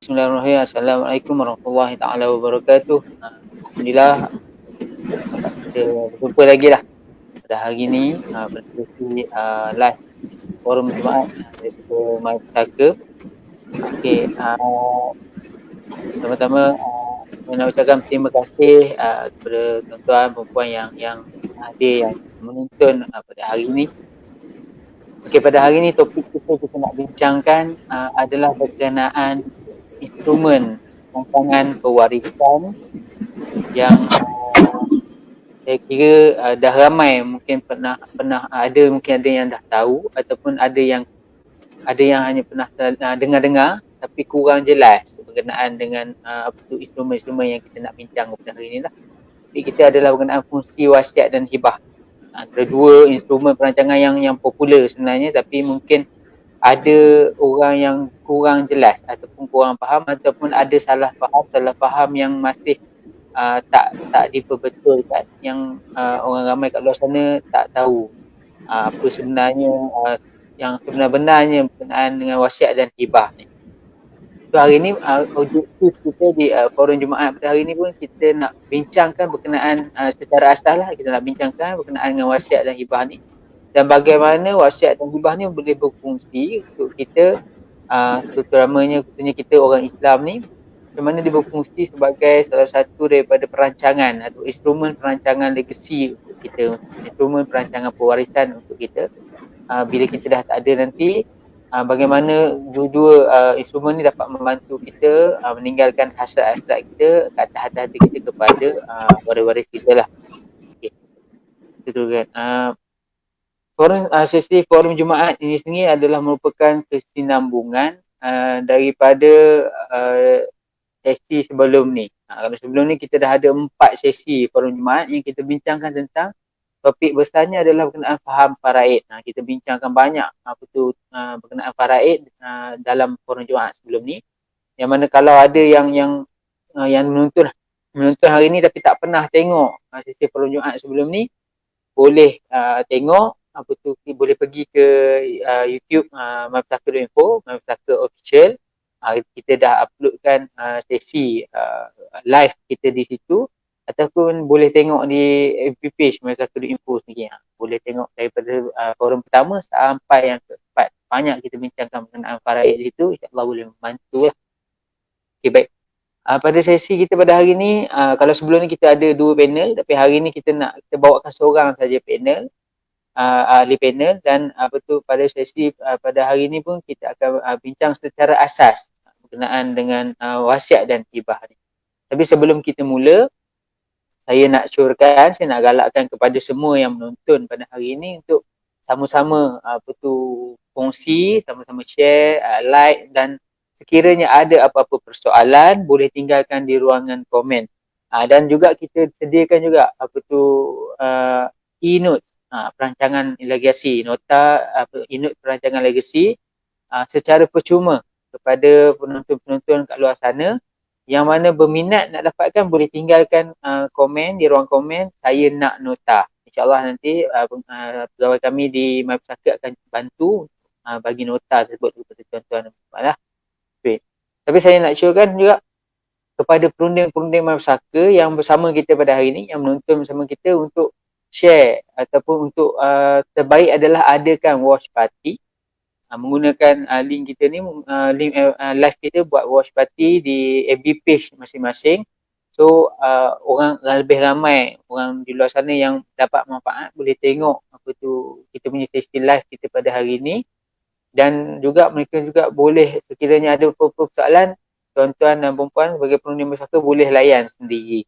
Bismillahirrahmanirrahim. Assalamualaikum warahmatullahi taala wabarakatuh. Alhamdulillah dapat kita berjumpa lagi lah pada hari ni pada sesi live forum Jumaat daripada My Pustaka. Okey, pertama-tama saya nak ucapkan terima kasih kepada tuan-tuan perempuan yang hadir, yang menonton pada hari ini. Okey, pada hari ini topik kita nak bincangkan adalah berkenaan instrumen rancangan pewarisan yang saya kira dah ramai mungkin pernah ada, mungkin ada yang dah tahu ataupun ada yang hanya pernah dengar-dengar tapi kurang jelas berkenaan dengan instrumen-instrumen yang kita nak bincang pada hari ini lah. Topik kita adalah berkenaan fungsi wasiat dan hibah. Antara dua instrumen perancangan yang popular sebenarnya, tapi mungkin ada orang yang kurang jelas ataupun kurang faham, ataupun ada salah faham yang masih tak diperbetulkan, yang orang ramai kat luar sana tak tahu apa sebenarnya yang sebenar-benarnya berkenaan dengan wasiat dan hibah ni. So hari ni objektif kita di forum Jumaat pada hari ni pun kita nak bincangkan berkenaan secara asas lah, kita nak bincangkan berkenaan dengan wasiat dan hibah ni, dan bagaimana wasiat dan hibah ni boleh berfungsi untuk kita, terutamanya kita orang Islam ni, macam mana dia berfungsi sebagai salah satu daripada perancangan atau instrumen perancangan legasi untuk kita, instrumen perancangan pewarisan untuk kita bila kita dah tak ada nanti. Bagaimana dua-dua instrumen ni dapat membantu kita meninggalkan hasrat-hasrat kita, kata-kata kita kepada waris-waris kita lah. Okay. Itu kan. Sesi forum Jumaat ini sendiri adalah merupakan kesinambungan daripada sesi sebelum ni. Kalau sebelum ni kita dah ada 4 sesi forum Jumaat yang kita bincangkan tentang topik besarnya adalah berkenaan faham faraid. Kita bincangkan banyak berkenaan faraid dalam forum Jumaat sebelum ni. Yang mana kalau ada yang menonton hari ni tapi tak pernah tengok sesi forum Jumaat sebelum ni, boleh tengok boleh pergi ke YouTube mypustaka.info, mypustaka official. Kita dah uploadkan sesi live kita di situ, ataupun boleh tengok di FB page mypustaka.info sendiri. Boleh tengok daripada forum pertama sampai yang keempat. Banyak kita bincangkan mengenai faraid di situ, insya-Allah boleh membantu lah. Okay, baik. Pada sesi kita pada hari ni, kalau sebelum ni kita ada 2 panel, tapi hari ni kita bawakan seorang saja panel, ahli panel, dan pada sesi pada hari ni pun kita akan bincang secara asas berkenaan dengan wasiat dan hibah ni. Tapi sebelum kita mula, saya nak galakkan kepada semua yang menonton pada hari ini untuk sama-sama kongsi, sama-sama share, like, dan sekiranya ada apa-apa persoalan boleh tinggalkan di ruangan komen. Dan juga kita sediakan juga e-note perancangan legasi, nota e-note perancangan legasi secara percuma kepada penonton-penonton kat luar sana. Yang mana berminat nak dapatkan boleh tinggalkan komen di ruang komen, saya nak nota. InsyaAllah nanti pegawai kami di My Pustaka akan bantu bagi nota tersebut kepada tuan-tuan dan puan lah. Okay. Tapi saya nak syorkan juga kepada perunding-perunding My Pustaka yang bersama kita pada hari ini, yang menonton bersama kita, untuk share ataupun untuk terbaik adalah adakan watch party. Menggunakan link kita ni, link live kita buat watch party di FB page masing-masing. So orang lebih ramai orang di luar sana yang dapat manfaat boleh tengok kita punya sesi live kita pada hari ni. Dan juga mereka juga boleh, sekiranya ada apa-apa persoalan, tuan-tuan dan perempuan sebagai pengundi masyarakat boleh layan sendiri.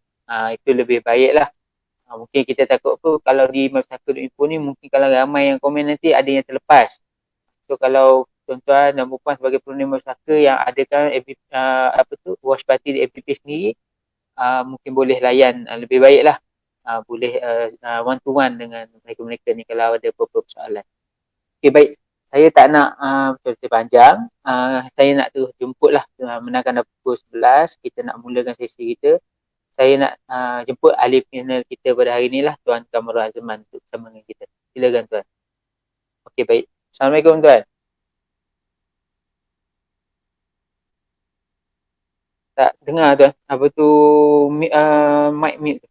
Itu lebih baik lah. Mungkin kita takut kalau di mypustaka.info ni, mungkin kalau ramai yang komen nanti ada yang terlepas. So kalau tuan-tuan dan puan sebagai pengundi masyarakat yang adakan watch party di FBP sendiri, mungkin boleh layan lebih baik lah. Boleh one to one dengan mereka-mereka ni kalau ada apa-apa persoalan. Okay, baik. Saya tak nak cerita panjang. Saya nak jemput lah, menangkan dah pukul 11, kita nak mulakan sesi kita. Saya nak jemput ahli panel kita pada hari ni lah, Tuan Kamarul Azman, untuk bersama dengan kita. Silakan Tuan. Okey, baik. Assalamualaikum Tuan. tak dengar tuan. Apa tu mic mute.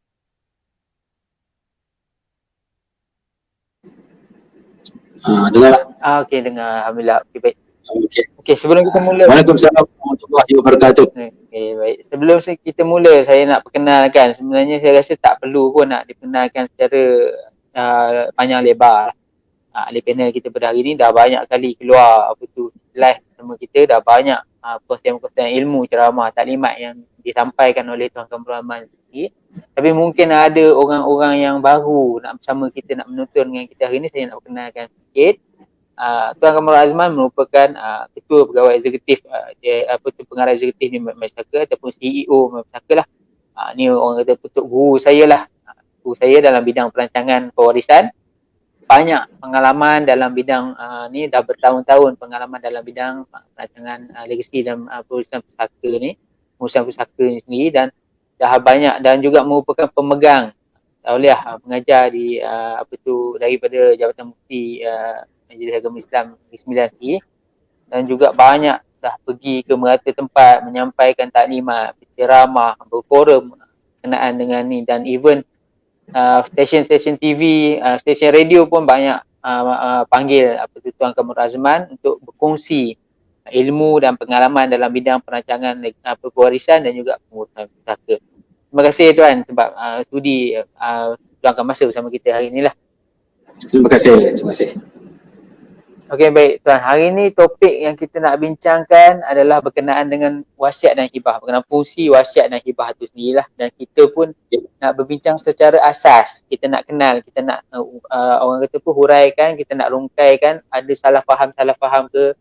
Dengar lah. Okey, dengar. Alhamdulillah. Okey, baik. Okey. Okey, sebelum kita mula. Waalaikumsalam warahmatullahi wabarakatuh. Okey, baik. Sebelum kita mula, saya nak perkenalkan. Sebenarnya saya rasa tak perlu pun nak diperkenalkan secara panjang lebar. Ahli panel kita pada hari ni dah banyak kali keluar apa tu live sama kita, dah banyak perkongsian-perkongsian ilmu, ceramah, taklimat yang disampaikan oleh Tuan Kamarul Azman sendiri. Tapi mungkin ada orang-orang yang baru nak bersama kita, nak menonton dengan kita hari ni. Saya nak perkenalkan sikit. Tuan Kamarul Azman merupakan ketua pegawai eksekutif, pengarah eksekutif di Masyarakat ataupun CEO Masyarakat lah. Ni orang kata petuk guru saya lah. Guru saya dalam bidang perancangan pewarisan. Banyak pengalaman dalam bidang ni, dah bertahun-tahun pengalaman dalam bidang perancangan legasi dan perusahaan pusaka ni, perusahaan pusaka ni sendiri, dan dah banyak, dan juga merupakan pemegang tauliah mengajar di daripada Jabatan Mufti Majlis Agama Islam Negeri Sembilan sendiri, dan juga banyak dah pergi ke merata tempat menyampaikan taklimat, berceramah, berforum kenaan dengan ni, dan even stesen-stesen TV, stesen radio pun banyak panggil Tuan Kamarul Azman untuk berkongsi ilmu dan pengalaman dalam bidang perancangan pewarisan dan juga pengurusan pusaka. Terima kasih Tuan sebab sudi luangkan masa bersama kita hari inilah. Terima kasih. Okey, baik Tuan. Hari ini topik yang kita nak bincangkan adalah berkenaan dengan wasiat dan hibah, berkenaan fungsi wasiat dan hibah itu sendirilah. Dan kita pun nak berbincang secara asas. Kita nak kenal, kita nak orang kata pun huraikan, kita nak rungkaikan ada salah faham ke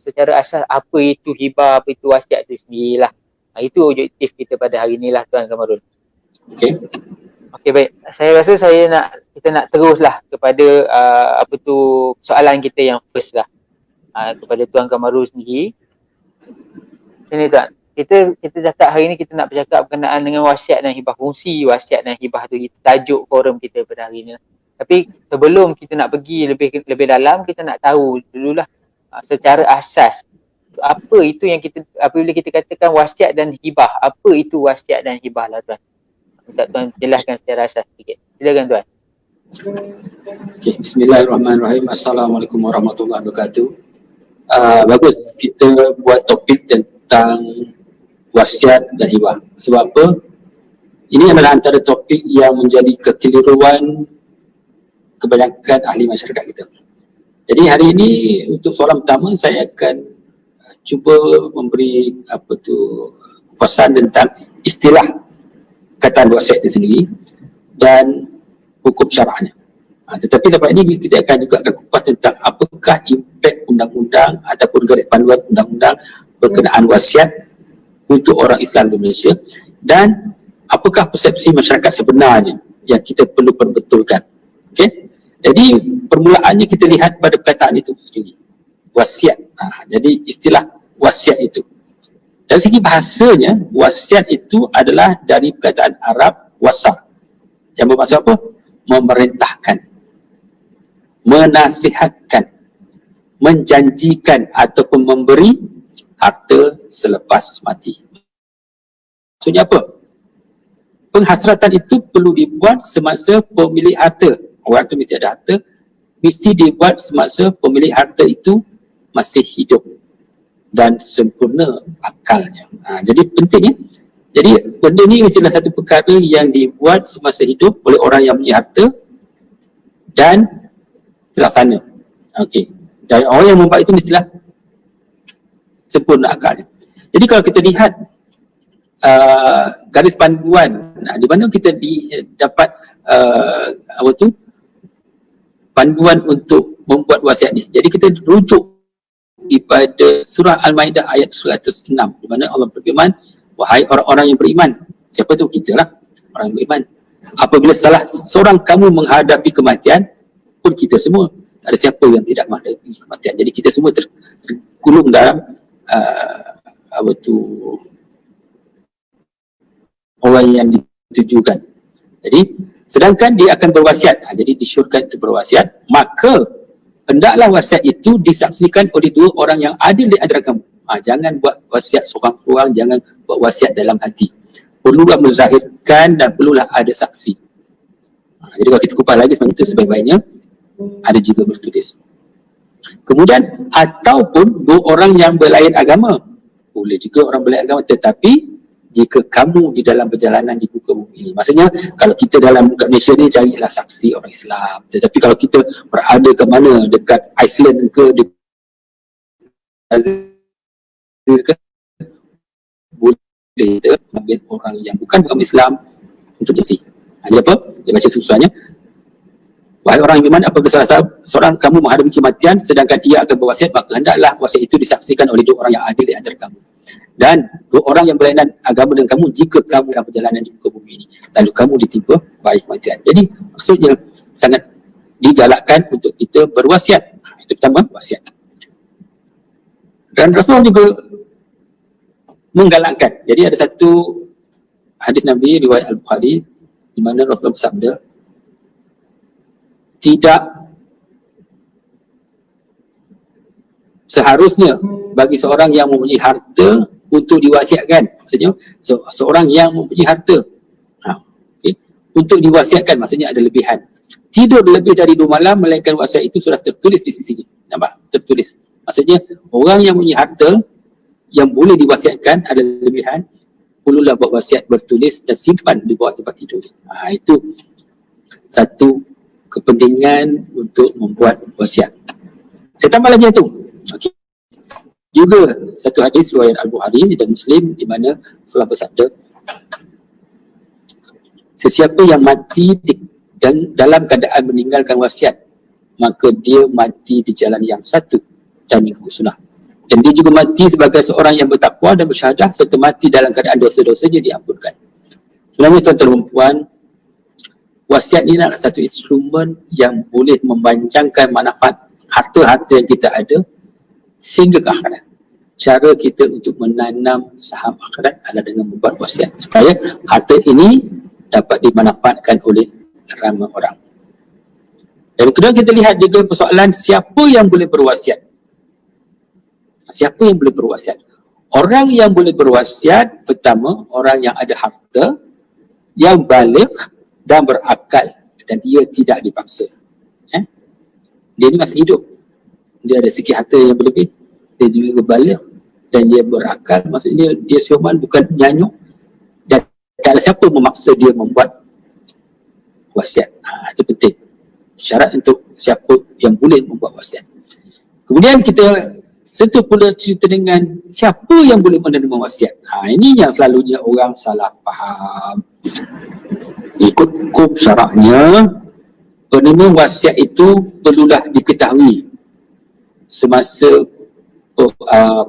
secara asas apa itu hibah, apa itu wasiat itu sendirilah. Itu objektif kita pada hari inilah Tuan Kamarul. Okey, baik. Saya rasa kita nak teruslah kepada soalan kita yang first lah, kepada Tuan Kamarul sendiri. Ini Tuan, kita cakap hari ni, kita nak bercakap berkenaan dengan wasiat dan hibah, fungsi wasiat dan hibah tu, itu tajuk forum kita pada hari ni. Tapi sebelum kita nak pergi lebih dalam, kita nak tahu dululah secara asas apa itu yang kita, apabila kita katakan wasiat dan hibah, apa itu wasiat dan hibah lah Tuan. Minta Tuan jelaskan secara asas sikit. Silakan Tuan. Okey, bismillahirrahmanirrahim. Assalamualaikum warahmatullahi wabarakatuh. Bagus kita buat topik tentang wasiat dan hibah. Sebab apa? Ini adalah antara topik yang menjadi kekeliruan kebanyakan ahli masyarakat kita. Jadi hari ini untuk soalan pertama, saya akan cuba memberi kupasan tentang istilah kataan wasiat itu sendiri dan hukum syara'nya. Tetapi lepas ini kita akan kupas tentang apakah impak undang-undang ataupun garis panduan undang-undang berkenaan wasiat untuk orang Islam di Malaysia, dan apakah persepsi masyarakat sebenarnya yang kita perlu perbetulkan. Okey. Jadi permulaannya kita lihat pada perkataan itu sendiri, wasiat. Jadi istilah wasiat itu, dari segi bahasanya, wasiat itu adalah dari perkataan Arab wasa, yang bermaksud apa? Memerintahkan, menasihatkan, menjanjikan ataupun memberi harta selepas mati. Maksudnya apa? Penghasratan itu perlu dibuat semasa pemilik harta, orang itu mesti ada harta, mesti dibuat semasa pemilik harta itu masih hidup dan sempurna akalnya. Jadi penting ya. Jadi benda ni adalah satu perkara yang dibuat semasa hidup oleh orang yang punya harta dan terlaksana. Okey. Dan orang yang membuat itu mestilah sempurna akalnya. Jadi kalau kita lihat garis panduan, di mana kita dapat panduan untuk membuat wasiat ni. Jadi kita rujuk pada surah Al-Maidah ayat 106, di mana Allah berfirman, wahai orang-orang yang beriman. Siapa tu? Kita lah, orang yang beriman. Apabila salah seorang kamu menghadapi kematian, pun kita semua, tak ada siapa yang tidak menghadapi kematian. Jadi kita semua tergulung dalam orang yang ditujukan. Jadi sedangkan dia akan berwasiat, jadi disyorkan untuk berwasiat, maka hendaklah wasiat itu disaksikan oleh dua orang yang adil di antara kamu. Jangan buat wasiat seorang-seorang, jangan buat wasiat dalam hati. Perlulah menzahirkan dan perlulah ada saksi. Jadi kalau kita kupas lagi sebenarnya itu sebaik-baiknya ada juga bertulis. Kemudian ataupun dua orang yang berlain agama, boleh juga orang berlain agama, tetapi jika kamu di dalam perjalanan di muka bumi ini, maksudnya kalau kita dalam muka Malaysia ni carilah saksi orang Islam, tetapi kalau kita berada ke mana, dekat Iceland ke, dekat Brazil ke, boleh kita ambil orang yang bukan agama Islam untuk jadi. Dia apa? Dia baca susuannya. Wahai orang iman, apabila seorang kamu menghadapi kematian sedangkan ia akan berwasiat, maka hendaklah wasiat itu disaksikan oleh dua orang yang adil di antara kamu. Dan dua orang yang berlainan agama dengan kamu jika kamu dalam perjalanan di muka bumi ini, lalu kamu ditimpa baik kematian. Jadi maksudnya sangat digalakkan untuk kita berwasiat. Itu pertama, wasiat. Dan Rasul juga menggalakkan. Jadi ada satu hadis Nabi riwayat Al-Bukhari di mana Rasulullah bersabda, tidak seharusnya bagi seorang yang mempunyai harta untuk diwasiatkan. Maksudnya seorang yang mempunyai harta untuk diwasiatkan, maksudnya ada lebihan. Tidur lebih dari 2 malam melainkan wasiat itu sudah tertulis di sisinya. Nampak? Tertulis. Maksudnya orang yang mempunyai harta yang boleh diwasiatkan ada lebihan, perlulah buat wasiat bertulis dan simpan di bawah tempat tidur. Itu satu kepentingan untuk membuat wasiat. Saya tambah lagi itu. Okay. Juga satu hadis riwayat Al-Bukhari dan Muslim di mana Rasulullah bersabda, sesiapa yang mati dan dalam keadaan meninggalkan wasiat, maka dia mati di jalan yang satu dan mengikut sunnah. Dan dia juga mati sebagai seorang yang bertakwa dan bersyahadah serta mati dalam keadaan dosa-dosanya diampunkan. Sebenarnya tuan-tuan dan puan, wasiat ini adalah satu instrumen yang boleh mempanjangkan manfaat harta-harta yang kita ada sehingga ke akhirat. Cara kita untuk menanam saham akhirat adalah dengan membuat wasiat supaya harta ini dapat dimanfaatkan oleh ramai orang. Dan kedua kita lihat juga persoalan siapa yang boleh berwasiat. Siapa yang boleh berwasiat? Orang yang boleh berwasiat, pertama, orang yang ada harta, yang baligh dan berakal dan dia tidak dipaksa. Dia ni masih hidup. Dia ada sikit harta yang berlebih. Dia juga baligh dan dia berakal. Maksudnya dia siuman, bukan nyanyuk. Dan tak ada siapa memaksa dia membuat wasiat. Itu penting. Syarat untuk siapa yang boleh membuat wasiat. Kemudian kita sentuh pula cerita dengan siapa yang boleh menerima wasiat. Ini yang selalunya orang salah faham. Ikut hukum syaraknya, penerima wasiat itu perlulah diketahui semasa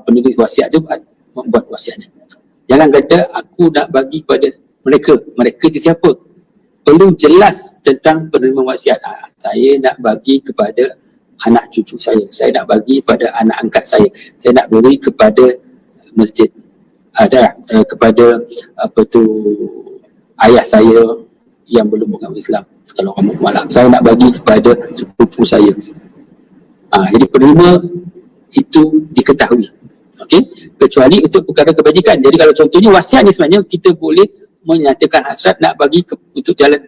penulis wasiat itu membuat wasiatnya. Jangan kata aku nak bagi kepada mereka. Mereka itu siapa? Perlu jelas tentang penerima wasiat. Saya nak bagi kepada anak cucu saya nak bagi kepada anak angkat saya nak beri kepada masjid, kepada ayah saya yang belum beragama Islam, kalau kamu malam saya nak bagi kepada sepupu saya. Jadi penerima itu diketahui, okey, kecuali untuk perkara kebajikan. Jadi kalau contohnya wasiat ni sebenarnya kita boleh menyatakan hasrat nak bagi untuk jalan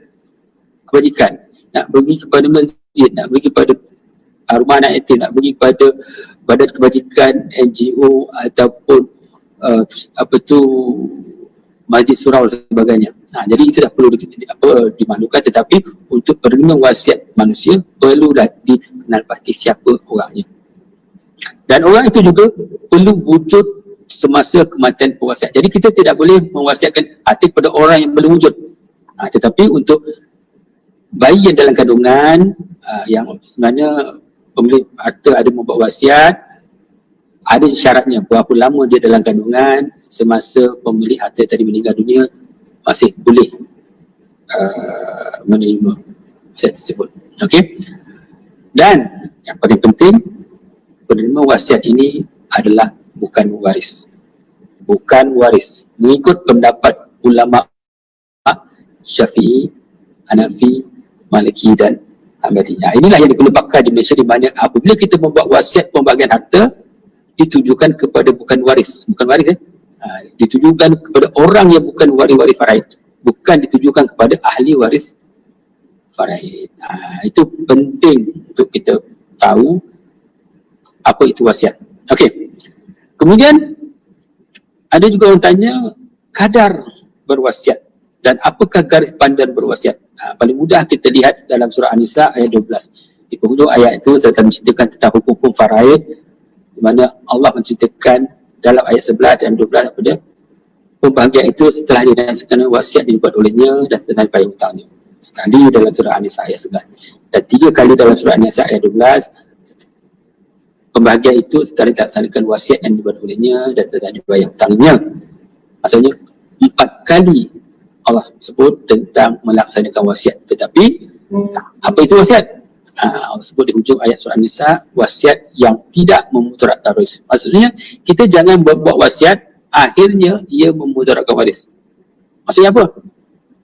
kebajikan, nak bagi kepada masjid, nak bagi kepada rumah anak yatim, nak bagi kepada badan kebajikan, NGO ataupun masjid surau dan sebagainya. Jadi itu dah perlu dimaklumkan, tetapi untuk penerima wasiat manusia perlulah dikenal pasti siapa orangnya. Dan orang itu juga perlu wujud semasa kematian pewasiat. Jadi kita tidak boleh mewasiatkan hati kepada orang yang belum wujud. Tetapi untuk bayi yang dalam kandungan, yang sebenarnya pemilik harta ada membuat wasiat, ada syaratnya berapa lama dia dalam kandungan semasa pemilik harta tadi meninggal dunia masih boleh menerima wasiat tersebut. Okey. Dan yang paling penting, penerima wasiat ini adalah bukan waris. Bukan waris. Mengikut pendapat ulama Syafi'i, Hanafi, Maliki dan Mati. Inilah yang dikeluarkan di Malaysia, di mana apabila kita membuat wasiat pembahagian harta ditujukan kepada bukan waris ditujukan kepada orang yang bukan waris faraid, bukan ditujukan kepada ahli waris faraid. Itu penting untuk kita tahu apa itu wasiat. Okey. Kemudian ada juga orang tanya kadar berwasiat dan apakah garis pandan berwasiat. Paling mudah kita lihat dalam surah An-Nisa ayat 12. Di penghujung ayat itu serta menceritakan tentang hukum-hukum faraid, di mana Allah menceritakan dalam ayat 11 dan 12 pada pembahagian itu setelah dinasihatkan wasiat dibuat olehnya dan setelah payung hutangnya. Sekali dalam surah An-Nisa ayat 11 dan 3 kali dalam surah An-Nisa ayat 12. Pembahagian itu setelah dilaksanakan wasiat yang dibuat olehnya dan setelah dibayar hutangnya. Maksudnya 4 kali Allah sebut tentang melaksanakan wasiat. Tetapi apa itu wasiat? Allah sebut di hujung ayat surah An-Nisa, wasiat yang tidak memudaratkan waris. Maksudnya kita jangan buat wasiat akhirnya ia memudaratkan waris. Maksudnya apa?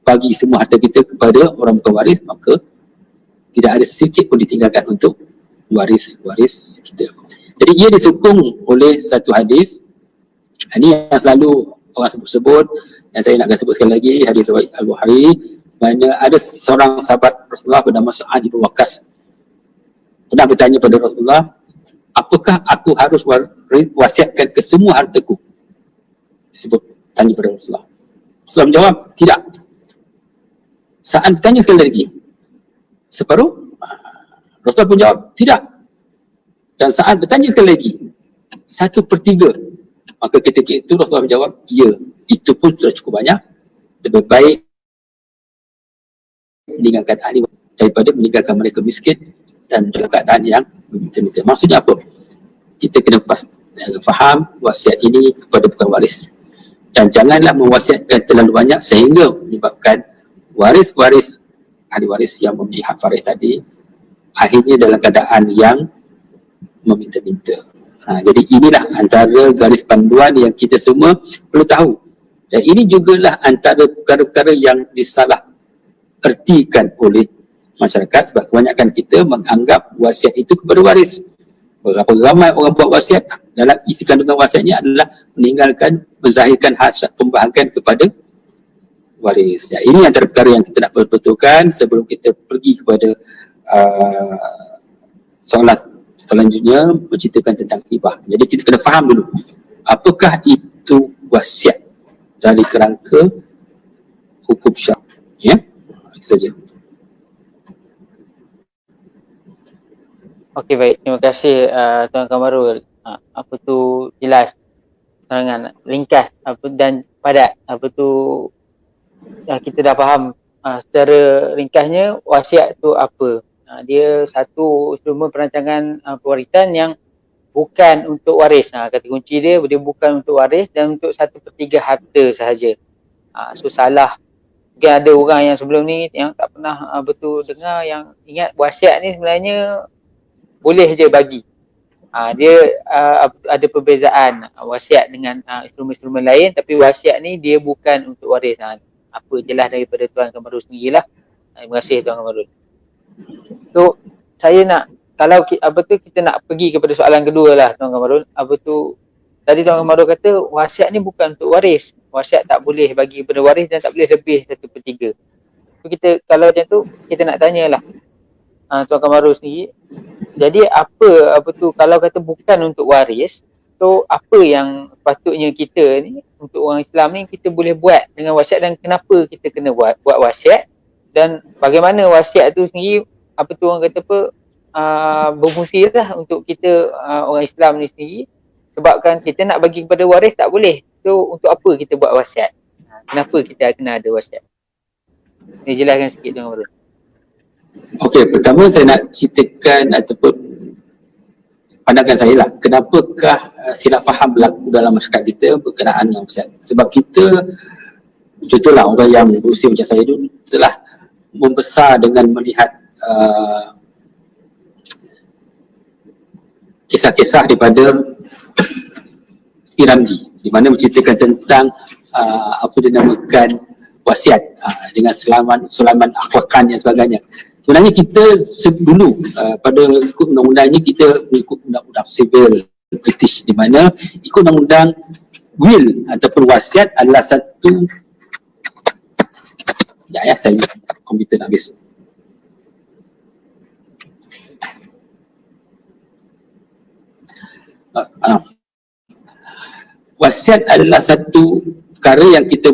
Bagi semua harta kita kepada orang bukan waris, maka tidak ada sedikit pun ditinggalkan untuk waris kita. Jadi ia disokong oleh satu hadis. Ini yang selalu orang sebut-sebut, yang saya nak sebut sekali lagi, hadis riwayat Al-Bukhari, mana ada seorang sahabat Rasulullah bernama Sa'ad bin Waqqas pernah bertanya pada Rasulullah, apakah aku harus wasiatkan ke semua hartaku? Disebut tanya pada Rasulullah. Rasulullah menjawab, tidak. Sa'ad bertanya sekali lagi, separuh? Rasulullah pun jawab, tidak. Dan Sa'ad bertanya sekali lagi, 1/3. Maka ketika itu Rasulullah menjawab, ya, itu pun sudah cukup banyak. Lebih baik meninggalkan ahli daripada meninggalkan mereka miskin dan dalam keadaan yang meminta-minta. Maksudnya apa? Kita kena faham wasiat ini kepada bukan waris. Dan janganlah mewasiatkan terlalu banyak sehingga menyebabkan waris-waris, ahli waris yang mempunyai hak farid tadi akhirnya dalam keadaan yang meminta-minta. Jadi inilah antara garis panduan yang kita semua perlu tahu. Dan ini jugalah antara perkara-perkara yang disalah ertikan oleh masyarakat, sebab kebanyakan kita menganggap wasiat itu kepada waris. Berapa ramai orang buat wasiat, dalam isi kandungan wasiatnya adalah meninggalkan, menzahirkan hasrat pembahagian kepada waris. Ya, ini antara perkara yang kita nak betulkan sebelum kita pergi kepada soalan selanjutnya menceritakan tentang hibah. Jadi kita kena faham dulu, apakah itu wasiat dari kerangka hukum syar'i. Ya, itu saja. Okey, baik. Terima kasih Tuan Kamarul. Apa tu jelas, terangan, ringkas dan padat. Apa tu kita dah faham secara ringkasnya wasiat tu apa. Dia satu instrumen perancangan pewarisan yang bukan untuk waris. Kata kunci dia bukan untuk waris dan untuk 1/3 harta sahaja. So salah. Mungkin ada orang yang sebelum ni yang tak pernah betul dengar, yang ingat wasiat ni sebenarnya boleh je bagi. Dia ada perbezaan wasiat dengan instrumen-instrumen lain, tapi wasiat ni dia bukan untuk waris. Apa jelas daripada Tuan Kamarul sendirilah. Terima kasih Tuan Kamarul. So saya nak, kalau kita nak pergi kepada soalan kedua lah Tuan Kamarul. Tadi Tuan Kamarul kata wasiat ni bukan untuk waris. Wasiat tak boleh bagi kepada waris dan tak boleh lebih 1/3. So kita, kalau macam tu, kita nak tanyalah Tuan Kamarul sendiri. Jadi apa tu kalau kata bukan untuk waris, so apa yang patutnya kita ni untuk orang Islam ni kita boleh buat dengan wasiat, dan kenapa kita kena buat wasiat, dan bagaimana wasiat tu sendiri orang kata berfungsi lah untuk kita orang Islam ni sendiri, sebabkan kita nak bagi kepada waris tak boleh. So untuk apa kita buat wasiat? Kenapa kita kena ada wasiat? Ni jelaskan sikit Tuan Kamarul. Okey, pertama saya nak ceritakan ataupun pandangan saya lah, kenapakah silap faham berlaku dalam masyarakat kita berkenaan dengan wasiat. Sebab kita, contohlah orang yang berusia macam saya dulu telah membesar dengan melihat kisah-kisah daripada Piramli, di mana menceritakan tentang apa dinamakan wasiat dengan sulaman akhlakan dan sebagainya. Sebenarnya kita dulu pada ikut undang-undang ini kita mengikut undang-undang sivil British, di mana ikut undang-undang will ataupun wasiat adalah satu saya komputer nak habis. Wasiat adalah satu perkara yang kita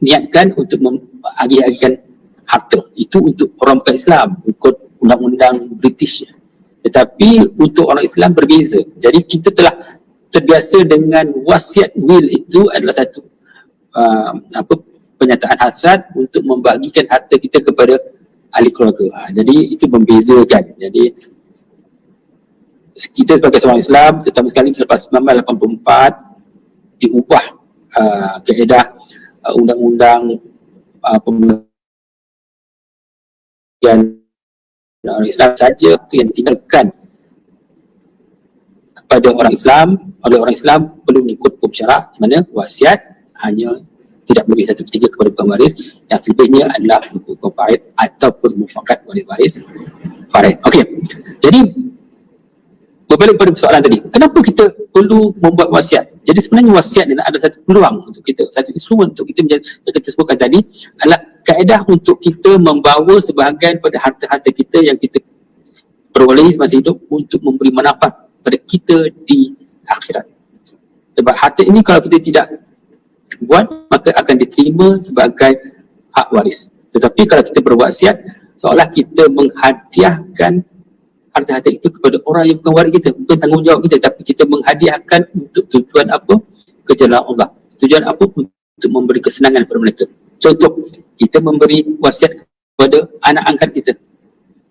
niatkan untuk mengagih-agihkan harta. Itu untuk orang bukan Islam, ikut undang-undang British. Tetapi untuk orang Islam berbeza. Jadi kita telah terbiasa dengan wasiat will, itu adalah satu penyataan hasrat untuk membagikan harta kita kepada ahli keluarga. Jadi itu membezakan. Jadi kita sebagai seorang Islam, terutama sekali selepas 1984 diubah kaedah undang-undang pembagian orang Islam saja yang ditinggalkan kepada orang Islam. Oleh orang Islam perlu mengikut hukum syarak, di mana wasiat hanya tidak lebih 1/3 kepada bukan waris, yang selebihnya adalah hukum farid ataupun mufakat waris farid. Okey. Jadi berbalik pada persoalan tadi, kenapa kita perlu membuat wasiat? Jadi sebenarnya wasiat adalah satu peluang untuk kita, satu instrumen untuk kita menjadi, yang kita sebutkan tadi adalah kaedah untuk kita membawa sebahagian pada harta-harta kita yang kita peroleh semasa hidup untuk memberi manfaat pada kita di akhirat. Sebab harta ini kalau kita tidak buat, maka akan diterima sebagai hak waris. Tetapi kalau kita berwasiat, seolah kita menghadiahkan harta-harta itu kepada orang yang bukan waris kita, bukan tanggungjawab kita, tapi kita menghadiahkan untuk tujuan apa? Kejalan Allah. Tujuan apa? Untuk memberi kesenangan kepada mereka. Contoh, kita memberi wasiat kepada anak angkat kita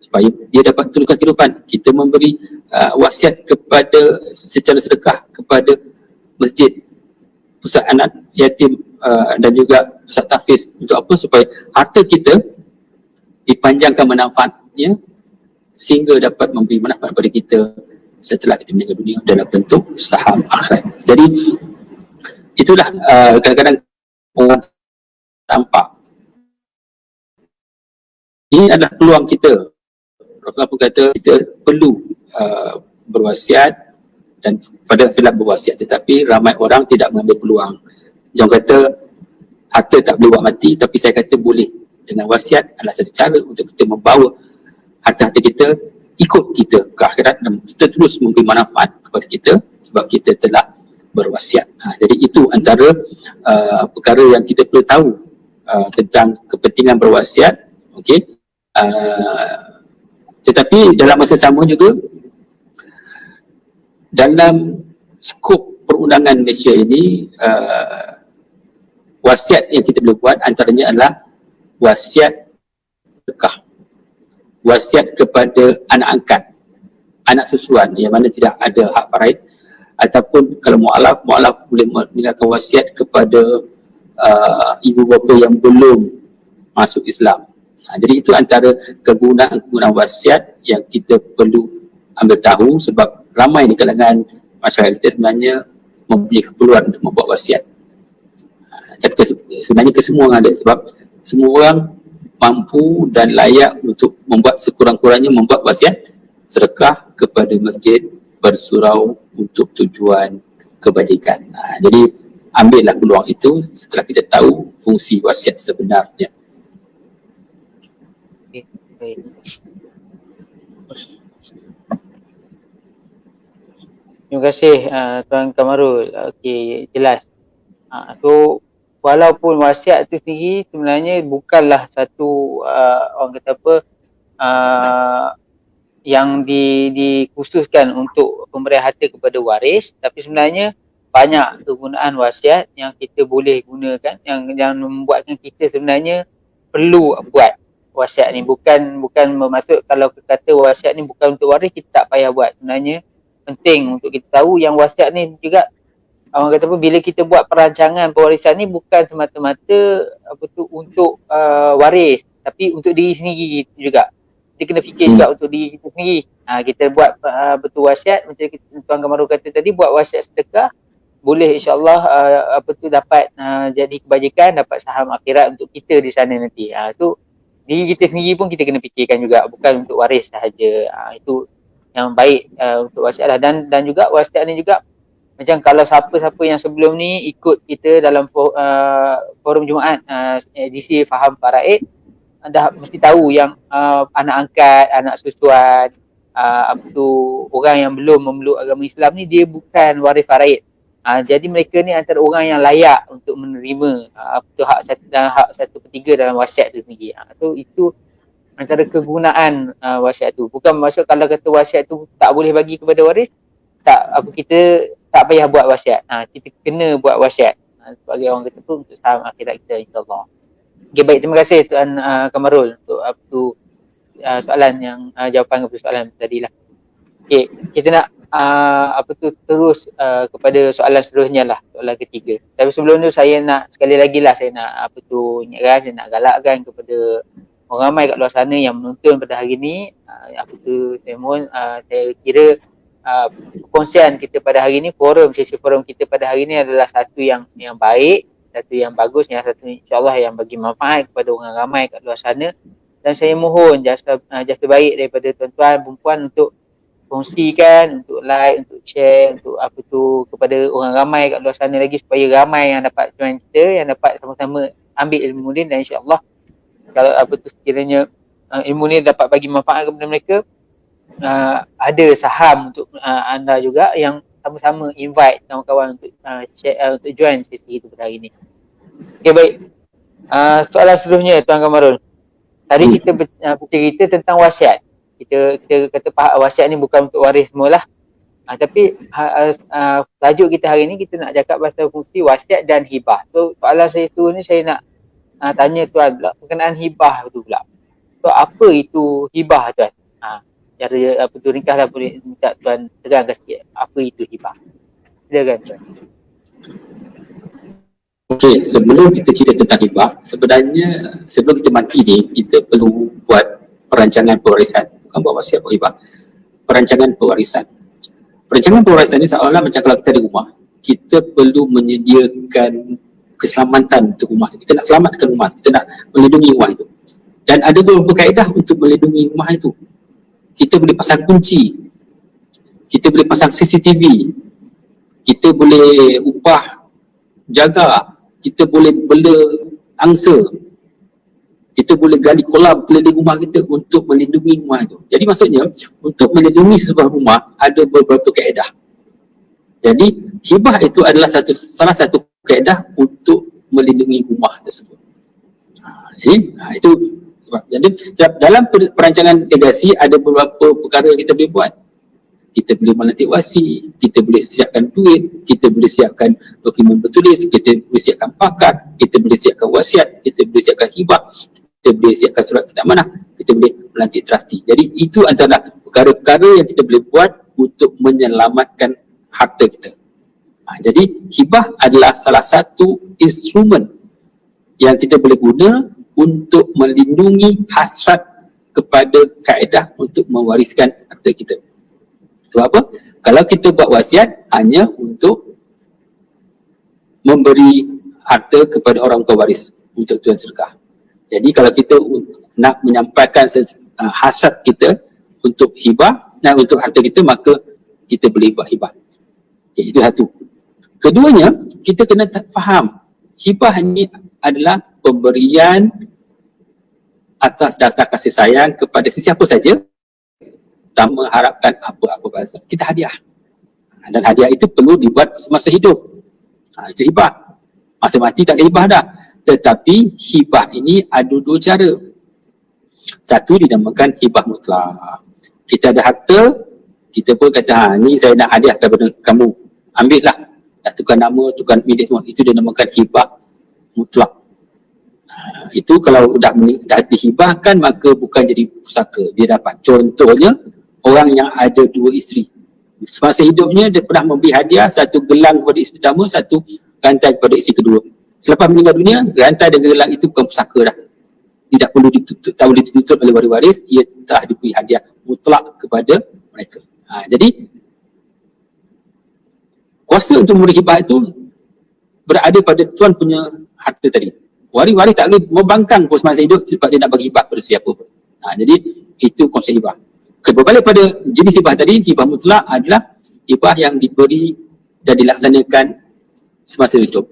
supaya dia dapat turunkan kehidupan. Kita memberi wasiat kepada secara sedekah kepada masjid, pusat anak yatim dan juga pusat tahfiz. Untuk apa? Supaya harta kita dipanjangkan manfaatnya sehingga dapat memberi manfaat kepada kita setelah kita meninggal dunia dalam bentuk saham akhirat. Jadi itulah kadang-kadang orang tampak. Ini adalah peluang kita. Rasulullah pun kata kita perlu berwasiat, dan pada filah berwasiat, tetapi ramai orang tidak mengambil peluang. Jangan kata harta tak boleh buat mati, tapi saya kata boleh. Dengan wasiat adalah satu cara untuk kita membawa harta-harta kita ikut kita ke akhirat dan kita terus memberi manfaat kepada kita sebab kita telah berwasiat. Jadi itu antara perkara yang kita perlu tahu tentang kepentingan berwasiat. Okey. Tetapi dalam masa sama juga, dalam skop perundangan Malaysia ini, wasiat yang kita boleh buat antaranya adalah wasiat sedekah, wasiat kepada anak angkat, anak susuan yang mana tidak ada hak faraid, ataupun kalau mu'alaf boleh meninggalkan wasiat kepada ibu bapa yang belum masuk Islam. Jadi itu antara kegunaan wasiat yang kita perlu ambil tahu, sebab ramai di kalangan masyarakat kita sebenarnya mempunyai keperluan untuk membuat wasiat. Tapi sebenarnya kesemua orang ada, sebab semua orang mampu dan layak untuk membuat sekurang-kurangnya membuat wasiat sedekah kepada masjid, bersurau untuk tujuan kebajikan. Jadi ambillah peluang itu setelah kita tahu fungsi wasiat sebenarnya. Okay, baik. Terima kasih Tuan Kamarul. Okey, jelas. So walaupun wasiat itu sendiri sebenarnya bukanlah satu orang kata apa yang dikhususkan untuk pemberian harta kepada waris, tapi sebenarnya banyak kegunaan wasiat yang kita boleh gunakan, yang membuatkan kita sebenarnya perlu buat wasiat ni. Bukan bermaksud kalau kita kata wasiat ni bukan untuk waris, kita tak payah buat. Sebenarnya penting untuk kita tahu yang wasiat ni juga, orang kata apa, bila kita buat perancangan pewarisan ni bukan semata-mata untuk waris, tapi untuk diri sendiri juga. Kita kena fikir juga untuk diri kita sendiri. Kita buat betul wasiat, macam Tuan Kamarul kata tadi, buat wasiat sedekah boleh insyaAllah dapat jadi kebajikan, dapat saham akhirat untuk kita di sana nanti. So diri kita sendiri pun kita kena fikirkan juga, bukan untuk waris sahaja. Itu yang baik untuk wasiat lah. Dan juga wasiat ni juga macam kalau siapa-siapa yang sebelum ni ikut kita dalam forum Jumaat edisi Faham Faraid, dah mesti tahu yang anak angkat, anak susuan, orang yang belum memeluk agama Islam ni, dia bukan waris faraid. Jadi mereka ni antara orang yang layak untuk menerima hak 1/3 dalam wasiat tu sendiri. Itu antara kegunaan wasiat tu. Bukan maksud kalau kata wasiat tu tak boleh bagi kepada waris, kita tak payah buat wasiat. Kita kena buat wasiat sebagai orang kata tu untuk saham akhirat kita, insyaAllah. Okay, baik, terima kasih Tuan Kamarul untuk soalan yang jawapan kepada soalan tadi lah. Okay, kita nak terus kepada soalan seterusnya lah, soalan ketiga. Tapi sebelum tu saya nak sekali lagi lah, saya nak ingatkan, saya nak galakkan kepada orang ramai kat luar sana yang menonton pada hari ni. Saya mohon, saya kira perkongsian kita pada hari ni, sesi forum kita pada hari ni adalah satu yang baik, satu yang bagus, yang satu insyaAllah yang bagi manfaat kepada orang ramai kat luar sana. Dan saya mohon jasa baik daripada tuan-tuan, perempuan untuk kongsikan, untuk like, untuk share, untuk kepada orang ramai kat luar sana lagi, supaya ramai yang dapat join kita, yang dapat sama-sama ambil ilmu ni. Dan insyaAllah kalau sekiranya ilmu ni dapat bagi manfaat kepada mereka, ada saham untuk anda juga yang sama-sama invite kawan-kawan untuk untuk join sesi itu pada hari ini. Okay, baik. Soalan seterusnya Tuan Kamarul. Tadi kita bercerita tentang wasiat. Kita kata wasiat ni bukan untuk waris semualah. Tapi tajuk kita hari ni kita nak cakap pasal fungsi wasiat dan hibah. So soalan saya seterusnya saya nak tanya Tuan pula berkenaan hibah tu pula. So apa itu hibah Tuan? Cara ringkas lah, boleh minta Tuan terangkan sikit apa itu hibah. Silakan Tuan. Okey, sebelum kita cerita tentang hibah, sebenarnya sebelum kita mati ni, kita perlu buat perancangan pewarisan. Bukan buat wasiat, buat hibah. Perancangan pewarisan. Perancangan pewarisan ni seolah-olah macam kalau kita ada rumah, kita perlu menyediakan keselamatan untuk rumah itu. Kita nak selamatkan rumah, kita nak melindungi rumah itu. Dan ada beberapa kaedah untuk melindungi rumah itu. Kita boleh pasang kunci, kita boleh pasang CCTV, kita boleh upah jaga, kita boleh bela angsa, kita boleh gali kolam keliling rumah kita untuk melindungi rumah itu. Jadi maksudnya, untuk melindungi sebuah rumah ada beberapa kaedah. Jadi hibah itu adalah salah satu kaedah untuk melindungi rumah tersebut. Itu sebab. Jadi dalam perancangan legasi ada beberapa perkara yang kita boleh buat. Kita boleh melantik wasi, kita boleh siapkan duit, kita boleh siapkan dokumen bertulis, kita boleh siapkan pakar, kita boleh siapkan wasiat, kita boleh siapkan hibah, kita boleh siapkan surat kitab amanah, kita boleh melantik trustee. Jadi itu adalah perkara-perkara yang kita boleh buat untuk menyelamatkan harta kita. Jadi hibah adalah salah satu instrumen yang kita boleh guna untuk melindungi hasrat kepada kaedah untuk mewariskan harta kita. Sebab apa? Kalau kita buat wasiat hanya untuk memberi harta kepada orang pewaris untuk tuan sedekah. Jadi kalau kita nak menyampaikan hasrat kita untuk hibah dan untuk harta kita, maka kita boleh buat hibah. Okay, itu satu. Keduanya, kita kena faham hibah ini adalah pemberian atas dasar kasih sayang kepada sesiapa saja tanpa mengharapkan apa-apa balasan. Kita hadiah. Dan hadiah itu perlu dibuat semasa hidup. Itu hibah. Masa mati tak ada hibah dah. Tetapi hibah ini ada dua cara. Satu dinamakan hibah mutlak. Kita ada harta, kita pun kata, ni saya nak hadiah kepada kamu. Ambil lah. Dah tukar nama, tukar milik semua. Itu dinamakan hibah mutlak. Itu kalau dah dihibahkan, maka bukan jadi pusaka, dia dapat. Contohnya orang yang ada dua isteri, semasa hidupnya dia pernah memberi hadiah satu gelang kepada isteri pertama, satu rantai kepada isteri kedua. Selepas meninggal dunia, rantai dan gelang itu bukan pusaka dah, tidak perlu ditutup, tak boleh ditutup oleh waris-waris, ia telah diberi hadiah mutlak kepada mereka. Jadi kuasa untuk memberi hibah itu berada pada tuan punya harta tadi. Waris-waris tak boleh membangkang pun semasa hidup sebab dia nak bagi hibah pada siapa pun. Jadi itu konsep hibah. Berbalik pada jenis hibah tadi, hibah mutlak adalah hibah yang diberi dan dilaksanakan semasa hidup.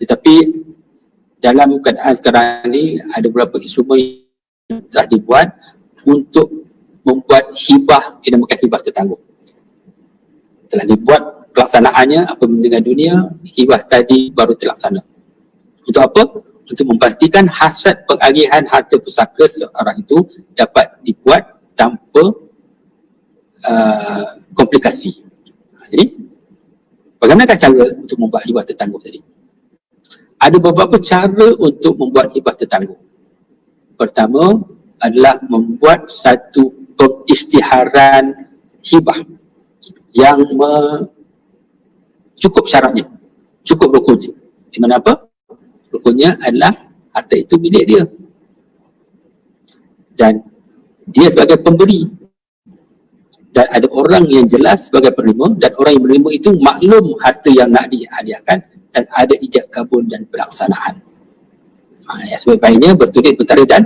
Tetapi dalam keadaan sekarang ni ada beberapa instrumen yang telah dibuat untuk membuat hibah, dinamakan hibah tertangguh. Telah dibuat pelaksanaannya apabila dengan dunia, hibah tadi baru terlaksana. Untuk apa? Untuk memastikan hasrat pengagihan harta pusaka seorang itu dapat dibuat tanpa komplikasi. Jadi, bagaimana cara untuk membuat hibah tertangguh tadi? Ada beberapa cara untuk membuat hibah tertangguh. Pertama adalah membuat satu pengisytiharan hibah yang cukup syaratnya, cukup rukunnya. Di mana apa? Rukunnya adalah harta itu milik dia. Dan dia sebagai pemberi. Dan ada orang yang jelas sebagai penerima dan orang yang menerima itu maklum harta yang nak dihadiahkan dan ada ijab kabul dan pelaksanaan. Yang sebaik-baiknya bertulis, bertara dan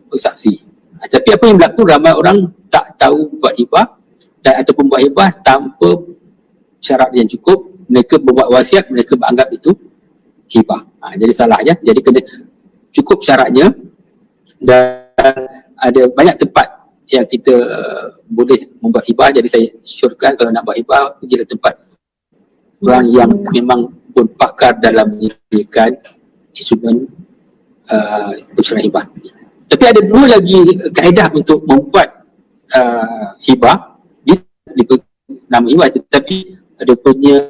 bersaksi. Tapi apa yang berlaku, ramai orang tak tahu buat hibah dan ataupun buat hibah tanpa syarat yang cukup. Mereka membuat wasiat, mereka menganggap itu hibah. Jadi salahnya, jadi kena cukup syaratnya. Dan ada banyak tempat yang kita boleh membuat hibah. Jadi saya syorkan kalau nak buat hibah, pergilah tempat orang yang memang pun pakar dalam menyediakan instrumen usulan hibah. Tapi ada dua lagi kaedah untuk membuat hibah. Dia nama hibah, tetapi ada punya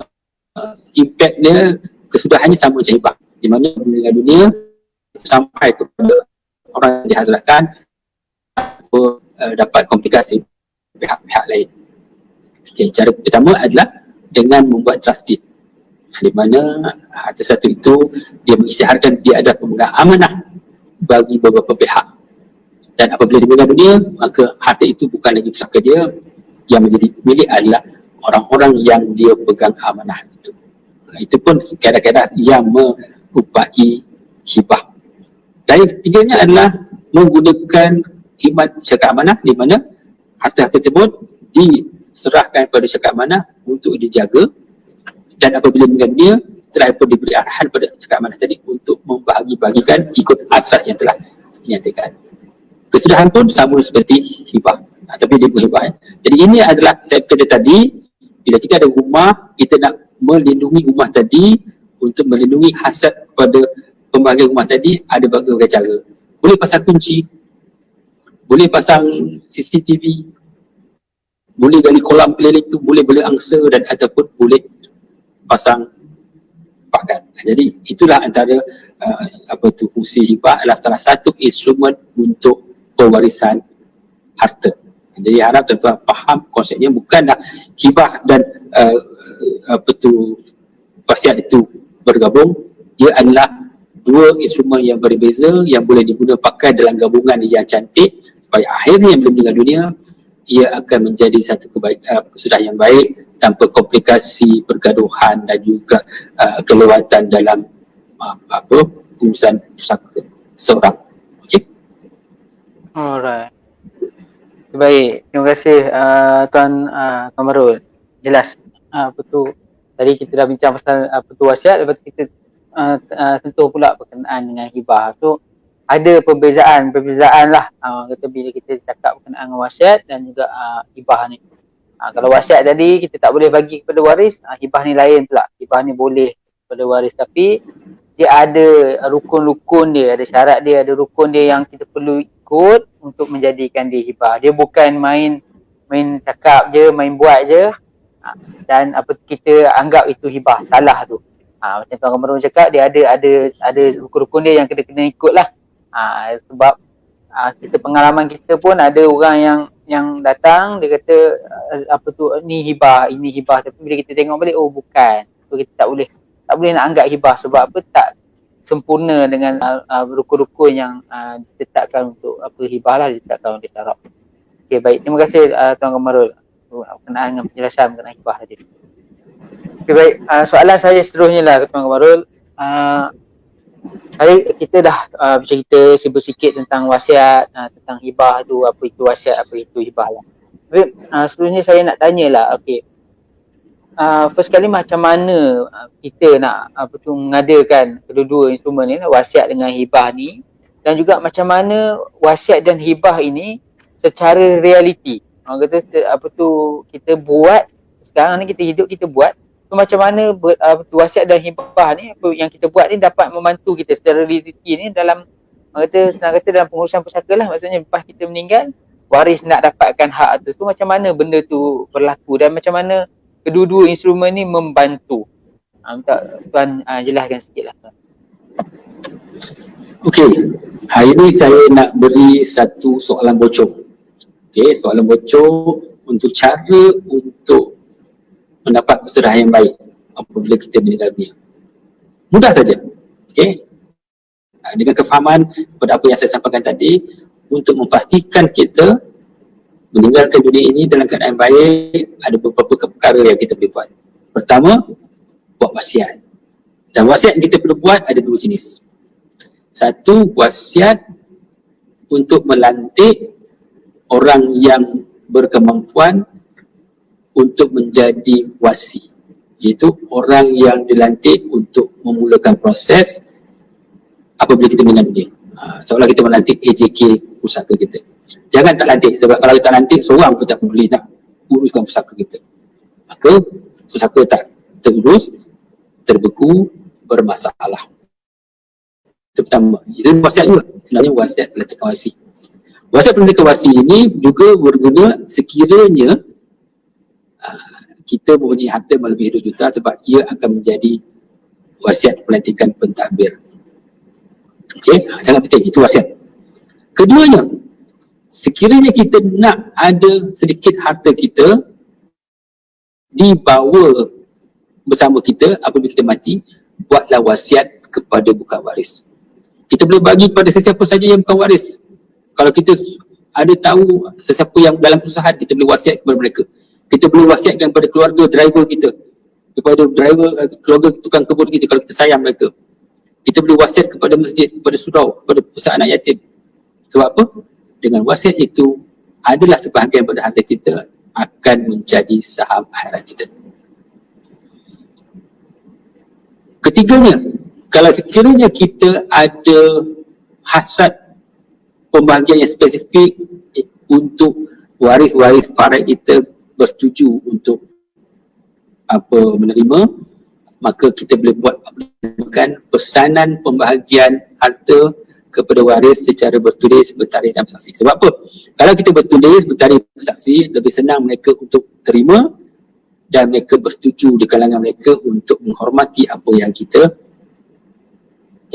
impact dia, kesudahannya sama macam hibah. Di mana meninggal dunia sampai kepada orang yang dihazratkan dapat komplikasi pihak-pihak lain. Okay, cara pertama adalah dengan membuat trust deed, di mana harta satu itu dia mengisytiharkan dia adalah pemegang amanah bagi beberapa pihak. Dan apabila dia meninggal dunia, maka harta itu bukan lagi pusaka dia, yang menjadi milik adalah orang-orang yang dia pegang amanah itu. Itu pun kaedah-kaedah yang merupai hibah. Dan yang ketiganya adalah menggunakan khidmat syarikat amanah, di mana harta-harta tersebut diserahkan kepada syarikat amanah untuk dijaga, dan apabila meninggal dunia telah pun diberi arahan pada syarikat amanah tadi untuk membahagi-bagikan ikut hasrat yang telah dinyatakan. Kesudahan pun sama seperti hibah, tapi dia bukan hibah. Jadi ini adalah saya kata tadi, bila kita ada rumah, kita nak melindungi rumah tadi. Untuk melindungi hasrat kepada pembahagian rumah tadi, ada berbagai cara. Boleh pasang kunci, boleh pasang CCTV, boleh gali kolam keliling tu, boleh bela angsa, dan ataupun boleh pasang pakan. Jadi itulah antara fungsi hibah adalah salah satu instrumen untuk pewarisan harta. Jadi harap tuan-tuan faham konsepnya, bukanlah hibah dan wasiat itu bergabung. Ia adalah dua instrumen yang berbeza yang boleh digunakan pakai dalam gabungan yang cantik, supaya akhirnya bila meninggal dunia ia akan menjadi satu kesudahan yang baik tanpa komplikasi, pergaduhan dan juga kelewatan dalam urusan pusaka seorang. Okey. Alright. Baik, terima kasih Tuan Kamarul. Jelas tadi kita dah bincang pasal wasiat, lepas tu kita sentuh pula berkenaan dengan hibah. So ada perbezaan lah kata bila kita cakap berkenaan dengan wasiat dan juga hibah ni. Kalau wasiat tadi kita tak boleh bagi kepada waris, hibah ni lain pula. Hibah ni boleh kepada waris, tapi dia ada rukun-rukun dia, ada syarat dia, ada rukun dia yang kita perlu ikut untuk menjadikan dia hibah. Dia bukan main cakap je, main buat je dan kita anggap itu hibah. Salah tu. Macam Tuan Kamarul cakap, dia ada rukun-rukun dia yang kita kena ikut lah. Sebab kita pengalaman kita pun ada orang yang datang, dia kata ni hibah, ini hibah, tapi bila kita tengok balik, oh bukan. So kita tak boleh nak anggap hibah. Sebab apa? Tak sempurna dengan rukun-rukun yang ditetapkan untuk hibah lah, ditetapkan oleh syarak. Okay, baik. Terima kasih Tuan Kamarul berkenaan dengan penjelasan mengenai hibah tadi. Okay, baik. Soalan saya seterusnya lah, Tuan Kamarul. Kita dah bercerita sikit tentang wasiat, tentang hibah tu, apa itu wasiat, apa itu hibah lah. Tapi seterusnya saya nak tanya lah, okay. First kali macam mana kita nak mengadakan kedua-dua instrumen ni, wasiat dengan hibah ni, dan juga macam mana wasiat dan hibah ini secara realiti. Orang kata kita buat sekarang ni, kita hidup, kita buat. So, macam mana wasiat dan hibah ni, apa yang kita buat ni dapat membantu kita secara realiti ni dalam, senang kata dalam pengurusan pusaka lah. Maksudnya lepas kita meninggal, waris nak dapatkan hak tu. So macam mana benda tu berlaku dan macam mana kedua-dua instrumen ni membantu. Minta Tuan jelaskan sikit lah. Okey, hari ini saya nak beri satu soalan bocor. Okey, soalan bocor untuk cara untuk mendapat kesudahan yang baik apabila kita meninggal dunia. Mudah saja. Okey. Dengan kefahaman pada apa yang saya sampaikan tadi, untuk memastikan kita meninggalkan dunia ini dalam keadaan baik, ada beberapa perkara yang kita boleh buat. Pertama, buat wasiat. Dan wasiat yang kita perlu buat ada dua jenis. Satu, wasiat untuk melantik orang yang berkemampuan untuk menjadi wasi, iaitu orang yang dilantik untuk memulakan proses apabila kita meninggal dunia. Seolah kita melantik AJK pusaka kita. Jangan tak lantik, sebab kalau kita lantik, seorang pun tak peduli nak uruskan pusaka kita. Maka pusaka tak terurus, terbeku, bermasalah. Itu pertama. Itu wasiat juga. Sebenarnya wasiat pelantikan wasi. Wasiat pelantikan wasi ini juga berguna sekiranya kita mempunyai harta melebihi 2 juta, sebab ia akan menjadi wasiat pelantikan pentadbir. Okey, sangat penting. Itu wasiat. Keduanya, sekiranya kita nak ada sedikit harta kita dibawa bersama kita apabila kita mati, buatlah wasiat kepada bukan waris. Kita boleh bagi kepada sesiapa saja yang bukan waris. Kalau kita ada tahu sesiapa yang dalam kesusahan, kita boleh wasiat kepada mereka. Kita boleh wasiatkan kepada keluarga driver kita, kepada driver, keluarga tukang kebun kita kalau kita sayang mereka. Kita boleh wasiat kepada masjid, kepada surau, kepada pusat anak yatim. Sebab apa? Dengan wasiat itu adalah sebahagian pada harta kita akan menjadi saham akhirat kita. Ketiganya, kalau sekiranya kita ada hasrat pembahagian yang spesifik untuk waris-waris farid kita bersetuju untuk menerima, maka kita boleh buatkan pesanan pembahagian harta kepada waris secara bertulis, bertarikh dan bersaksi. Sebab apa? Kalau kita bertulis, bertarikh, bersaksi, lebih senang mereka untuk terima dan mereka bersetuju di kalangan mereka untuk menghormati apa yang kita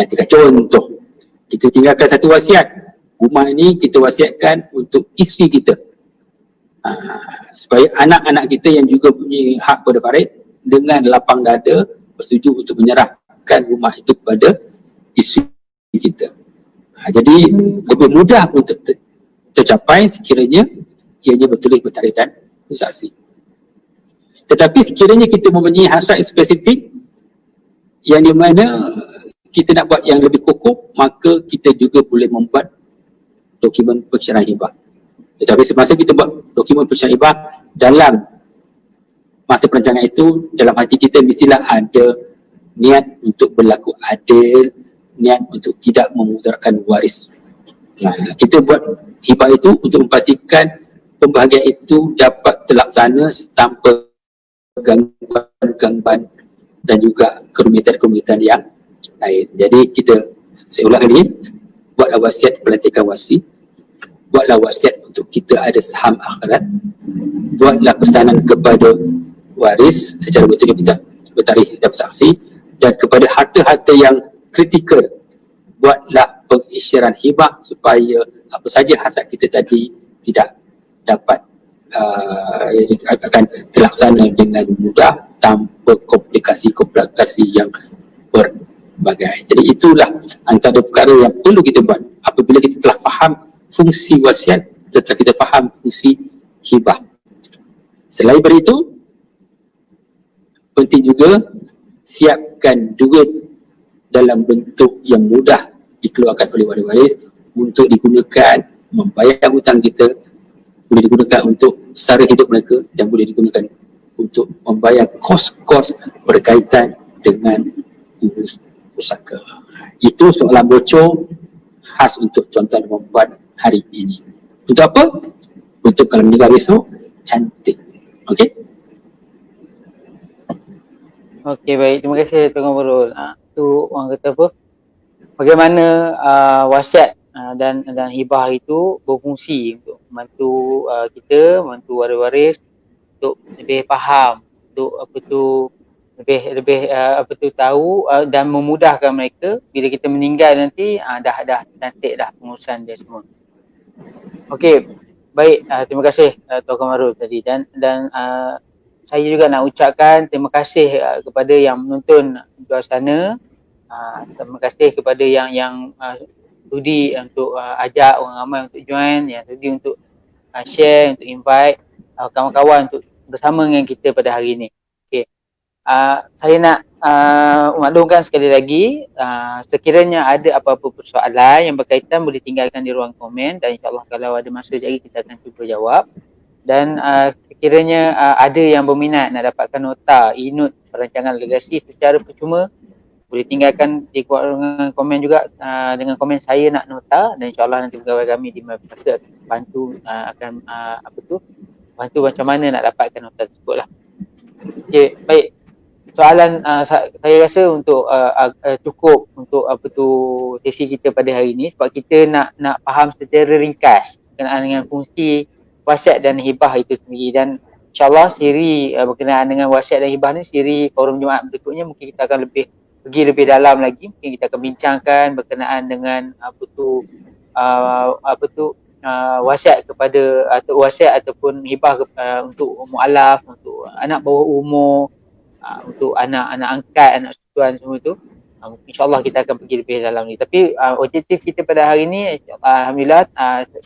nyatakan. Contoh, kita tinggalkan satu wasiat. Rumah ini kita wasiatkan untuk isteri kita. Supaya anak-anak kita yang juga punya hak pada farid dengan lapang dada bersetuju untuk menyerahkan rumah itu kepada isteri kita. Jadi lebih mudah untuk tercapai sekiranya ianya bertulis, bertarikh dan bersaksi. Tetapi sekiranya kita mempunyai hasrat spesifik yang di mana kita nak buat yang lebih kokoh, maka kita juga boleh membuat dokumen persyaratan hibah. Tetapi semasa kita buat dokumen persyaratan hibah, dalam masa perancangan itu, dalam hati kita mestilah ada niat untuk berlaku adil, niat untuk tidak memudaratkan waris. Kita buat hibah itu untuk memastikan pembahagian itu dapat terlaksana tanpa gangguan dan juga kerumitan-kerumitan yang lain. Jadi saya ulang lagi, buatlah wasiat pelantikan wasi, buatlah wasiat untuk kita ada saham akhirat, buatlah pesanan kepada waris secara betul bertarikh dan bersaksi, dan kepada harta-harta yang kritikal, buatlah pengisyaran hibah supaya apa saja hasrat kita tadi tidak dapat akan terlaksana dengan mudah tanpa komplikasi-komplikasi yang berbagai. Jadi itulah antara perkara yang perlu kita buat apabila kita telah faham fungsi wasiat, setelah kita faham fungsi hibah. Selain daripada itu, penting juga juga siapkan duit dalam bentuk yang mudah dikeluarkan oleh waris-waris untuk digunakan membayar hutang kita, boleh digunakan untuk sara hidup mereka dan boleh digunakan untuk membayar kos-kos berkaitan dengan urus pusaka. Itu soalan bocor khas untuk tuan-tuan dan puan hari ini. Untuk apa? Untuk kalau meninggal besok, cantik. Okey? Okey, baik. Terima kasih Tuan Marul. Tu orang kata apa? Bagaimana wasiat dan hibah itu berfungsi untuk membantu kita, membantu waris-waris untuk lebih faham, untuk apa tu lebih apa tu tahu dan memudahkan mereka bila kita meninggal nanti dah cantik dah pengurusan dia semua. Okey, baik. Terima kasih Tuan Kamarul tadi dan saya juga nak ucapkan terima kasih kepada yang menonton di luar sana. Terima kasih kepada yang sudi untuk ajak orang ramai untuk join, yang sudi untuk share, untuk invite kawan-kawan untuk bersama dengan kita pada hari ini. Okay. Saya nak maklumkan sekali lagi, sekiranya ada apa-apa persoalan yang berkaitan boleh tinggalkan di ruang komen dan insyaAllah kalau ada masa lagi kita akan cuba jawab. Dan sekiranya ada yang berminat nak dapatkan nota e-note perancangan legasi secara percuma, boleh tinggalkan di ruangan komen juga dengan komen saya nak nota dan insyaAllah nanti pegawai kami di Mapaka bantu akan bantu macam mana nak dapatkan nota tersebut lah. Okay, baik. Soalan saya rasa untuk cukup untuk sesi kita pada hari ini sebab kita nak faham secara ringkas berkenaan dengan fungsi wasiat dan hibah itu sendiri dan insyaAllah siri berkenaan dengan wasiat dan hibah ni siri forum Jumaat berikutnya mungkin kita akan pergi lebih dalam lagi, mungkin kita akan bincangkan berkenaan dengan wasiat kepada atau wasiat ataupun hibah untuk mualaf, untuk anak bawah umur, untuk anak-anak angkat, anak susuan semua tu. InsyaAllah kita akan pergi lebih dalam ni. Tapi objektif kita pada hari ni alhamdulillah